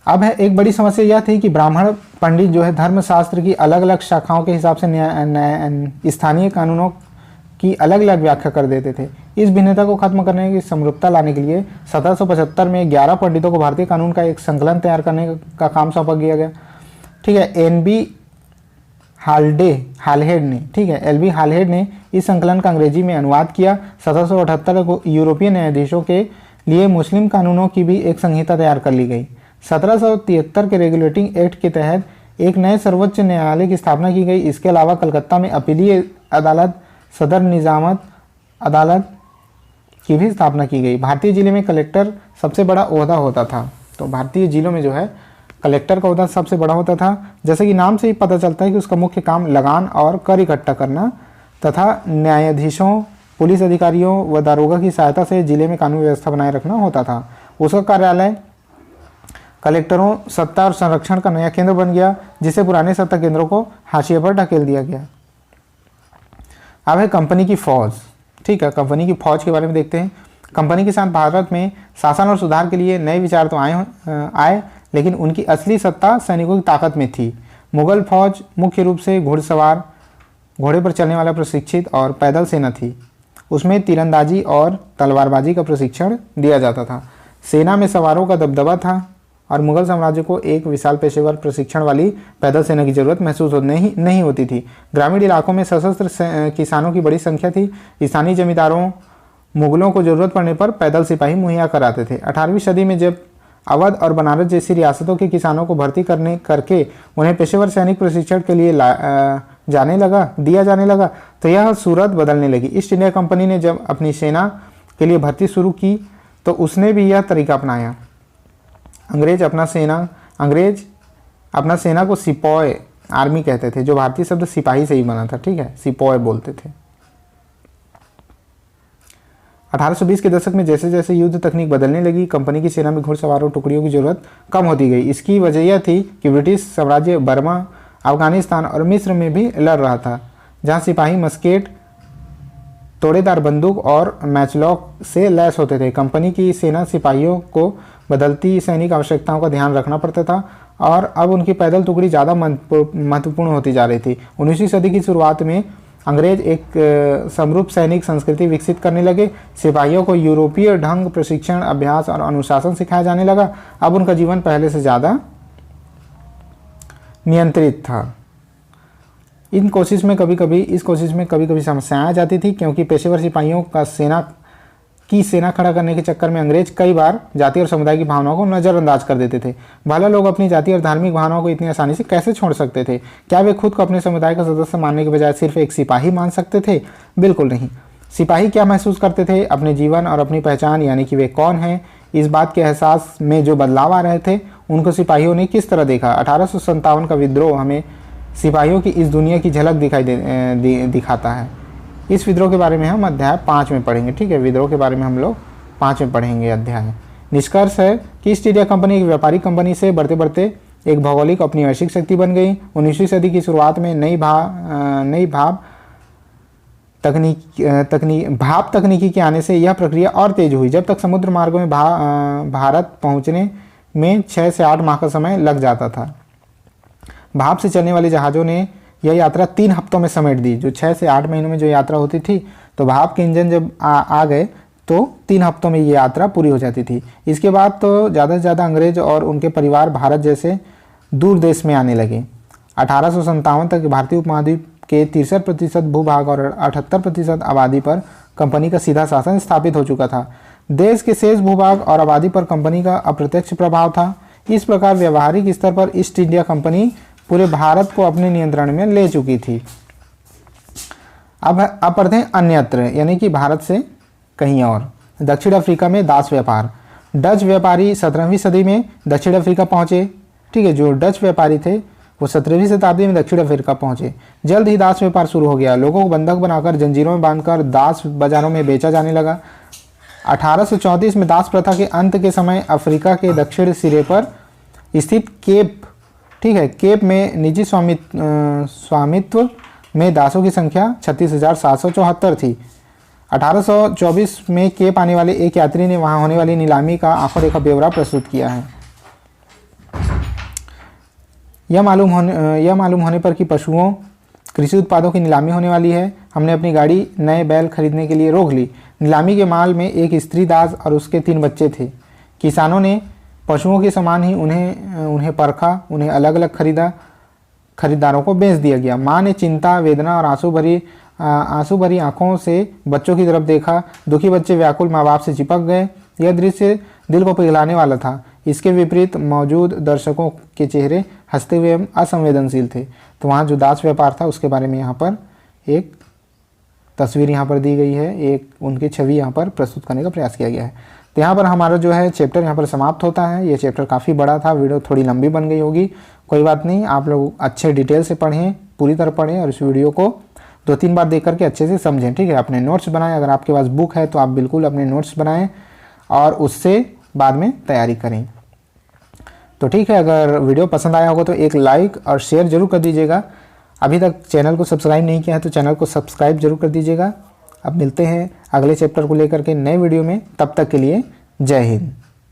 अब है एक बड़ी समस्या यह थी कि ब्राह्मण पंडित जो है धर्मशास्त्र की अलग अलग शाखाओं के हिसाब से स्थानीय कानूनों की अलग अलग व्याख्या कर देते थे। इस भिन्नता को खत्म करने की समरूपता लाने के लिए 1775 में 11 पंडितों को भारतीय कानून का एक संकलन तैयार करने का काम सौंपा गया गया। ठीक है, एलबी हालहेड ने इस संकलन का अंग्रेजी में अनुवाद किया। 1778 को यूरोपीय न्यायाधीशों के लिए मुस्लिम कानूनों की भी एक संहिता तैयार कर ली गई। 1773 के रेगुलेटिंग एक्ट के तहत एक नए सर्वोच्च न्यायालय की स्थापना की गई। इसके अलावा कलकत्ता में अपीलीय अदालत, सदर निजामत अदालत की भी स्थापना की गई। भारतीय जिले में कलेक्टर सबसे बड़ा ओहदा होता था। तो भारतीय जिलों में जो है कलेक्टर का ओहदा सबसे बड़ा होता था। जैसे कि नाम से ही पता चलता है कि उसका मुख्य काम लगान और कर इकट्ठा करना तथा न्यायाधीशों, पुलिस अधिकारियों व दारोगा की सहायता से जिले में कानून व्यवस्था बनाए रखना होता था। उसका कार्यालय कलेक्टरों सत्ता और संरक्षण का नया केंद्र बन गया, जिसे पुराने सत्ता केंद्रों को हाशिए पर ढकेल दिया गया। अब है कंपनी की फौज। ठीक है, कंपनी की फौज के बारे में देखते हैं। कंपनी के साथ भारत में शासन और सुधार के लिए नए विचार तो आए, लेकिन उनकी असली सत्ता सैनिकों की ताकत में थी। मुगल फौज मुख्य रूप से घुड़सवार, घोड़े पर चलने वाला प्रशिक्षित और पैदल सेना थी। उसमें तीरंदाजी और तलवारबाजी का प्रशिक्षण दिया जाता था। सेना में सवारों का दबदबा था और मुगल साम्राज्य को एक विशाल पेशेवर प्रशिक्षण वाली पैदल सेना की जरूरत महसूस नहीं होती थी। ग्रामीण इलाकों में सशस्त्र किसानों की बड़ी संख्या थी। स्थानीय जमींदारों मुगलों को जरूरत पड़ने पर पैदल सिपाही मुहैया कराते थे। 18वीं सदी में जब अवध और बनारस जैसी रियासतों के किसानों को भर्ती करके उन्हें पेशेवर सैनिक प्रशिक्षण के लिए दिया जाने लगा तो यह सूरत बदलने लगी। ईस्ट इंडिया कंपनी ने जब अपनी सेना के लिए भर्ती शुरू की तो उसने भी यह तरीका अपनाया। अंग्रेज अपना सेना को सिपाही आर्मी कहते थे, जो भारतीय शब्द सिपाही से ही बना था, ठीक है, सिपॉय बोलते थे। 1820 के दशक में जैसे जैसे युद्ध तकनीक बदलने लगी, कंपनी की सेना में घुड़सवारों टुकड़ियों की जरूरत कम होती गई। इसकी वजह यह थी कि ब्रिटिश साम्राज्य बर्मा, अफगानिस्तान और मिस्र में भी लड़ रहा था, जहां सिपाही मस्केट, तोड़ेदार बंदूक और मैचलॉक से लैस होते थे। कंपनी की सेना सिपाहियों को बदलती सैनिक आवश्यकताओं का ध्यान रखना पड़ता था और अब उनकी पैदल टुकड़ी ज़्यादा महत्वपूर्ण होती जा रही थी। 19वीं सदी की शुरुआत में अंग्रेज एक समरूप सैनिक संस्कृति विकसित करने लगे। सिपाहियों को यूरोपीय ढंग, प्रशिक्षण, अभ्यास और अनुशासन सिखाया जाने लगा। अब उनका जीवन पहले से ज़्यादा नियंत्रित था। इस कोशिश में कभी कभी समस्याएं आ जाती थी, क्योंकि पेशेवर सिपाहियों का सेना खड़ा करने के चक्कर में अंग्रेज कई बार जाति और समुदाय की भावनाओं को नज़रअंदाज कर देते थे। भला लोग अपनी जाति और धार्मिक भावनाओं को इतनी आसानी से कैसे छोड़ सकते थे? क्या वे खुद को अपने समुदाय का सदस्य मानने के बजाय सिर्फ एक सिपाही मान सकते थे? बिल्कुल नहीं। सिपाही क्या महसूस करते थे? अपने जीवन और अपनी पहचान, यानी कि वे कौन हैं, इस बात के एहसास में जो बदलाव आ रहे थे, उनको सिपाहियों ने किस तरह देखा? 1857 का विद्रोह हमें सिपाहियों की इस दुनिया की झलक दिखाता है। इस विद्रोह के बारे में हम अध्याय 5 में पढ़ेंगे, ठीक है। विद्रोह के बारे में हम लोग 5 में पढ़ेंगे अध्याय। निष्कर्ष है कि ईस्ट इंडिया कंपनी एक व्यापारिक कंपनी से बढ़ते बढ़ते एक भौगोलिक औपनिवेशिक शक्ति बन गई। 19वीं सदी की शुरुआत में नई भाप तकनीकी के आने से यह प्रक्रिया और तेज हुई। जब तक समुद्र मार्गों में भारत पहुंचने में 6 से 8 माह का समय लग जाता था, भाप से चलने वाले जहाज़ों ने यह यात्रा 3 हफ्तों में समेट दी। जो 6 से 8 महीनों में जो यात्रा होती थी, तो भाप के इंजन जब आ गए तो 3 हफ्तों में ये यात्रा पूरी हो जाती थी। इसके बाद तो ज़्यादा से ज़्यादा अंग्रेज और उनके परिवार भारत जैसे दूर देश में आने लगे। 1857 तक भारतीय उपमहाद्वीप के 63% भूभाग और 78% आबादी पर कंपनी का सीधा शासन स्थापित हो चुका था। देश के शेष भूभाग और आबादी पर कंपनी का अप्रत्यक्ष प्रभाव था। इस प्रकार व्यवहारिक स्तर पर ईस्ट इंडिया कंपनी पूरे भारत को अपने नियंत्रण में ले चुकी थी। अब पढ़ते हैं अन्यत्र, यानी कि भारत से कहीं और। दक्षिण अफ्रीका में दास व्यापार। डच व्यापारी 17वीं सदी में दक्षिण अफ्रीका पहुंचे, ठीक है। जो डच व्यापारी थे वो 17वीं शताब्दी में दक्षिण अफ्रीका पहुंचे। जल्द ही दास व्यापार शुरू हो गया। लोगों को बंधक बनाकर जंजीरों में बांधकर दास बाजारों में बेचा जाने लगा। 1834 में दास प्रथा के अंत के समय अफ्रीका के दक्षिण सिरे पर स्थित केप, ठीक है, केप में निजी स्वामित्व में दासों की संख्या 36,774 थी। 1824 में केप आने वाले एक यात्री ने वहां होने वाली नीलामी का आंखों देखा ब्यौरा प्रस्तुत किया है। यह मालूम होने पर कि पशुओं, कृषि उत्पादों की नीलामी होने वाली है, हमने अपनी गाड़ी नए बैल खरीदने के लिए रोक ली। नीलामी के माल में एक स्त्री दास और उसके 3 बच्चे थे। किसानों ने पशुओं के समान ही उन्हें परखा, उन्हें अलग अलग खरीदारों को बेच दिया गया। माँ ने चिंता, वेदना और आंसू भरी आंखों से बच्चों की तरफ देखा। दुखी बच्चे व्याकुल माँ बाप से चिपक गए। यह दृश्य दिल को पिघलाने वाला था। इसके विपरीत मौजूद दर्शकों के चेहरे हंसते हुए एवं असंवेदनशील थे। तो वहाँ जो दास व्यापार था उसके बारे में यहाँ पर एक तस्वीर यहाँ पर दी गई है, एक उनकी छवि यहाँ पर प्रस्तुत करने का प्रयास किया गया है। तो यहाँ पर हमारा जो है चैप्टर यहाँ पर समाप्त होता है। ये चैप्टर काफ़ी बड़ा था, वीडियो थोड़ी लंबी बन गई होगी, कोई बात नहीं। आप लोग अच्छे डिटेल से पढ़ें, पूरी तरह पढ़ें और इस वीडियो को 2-3 बार देख करके अच्छे से समझें, ठीक है। अपने नोट्स बनाएं, अगर आपके पास बुक है तो आप बिल्कुल अपने नोट्स बनाएं और उससे बाद में तैयारी करें। तो ठीक है, अगर वीडियो पसंद आया होगा तो एक लाइक और शेयर जरूर कर दीजिएगा। अभी तक चैनल को सब्सक्राइब नहीं किया है तो चैनल को सब्सक्राइब जरूर कर दीजिएगा। अब मिलते हैं अगले चैप्टर को लेकर के नए वीडियो में, तब तक के लिए जय हिंद।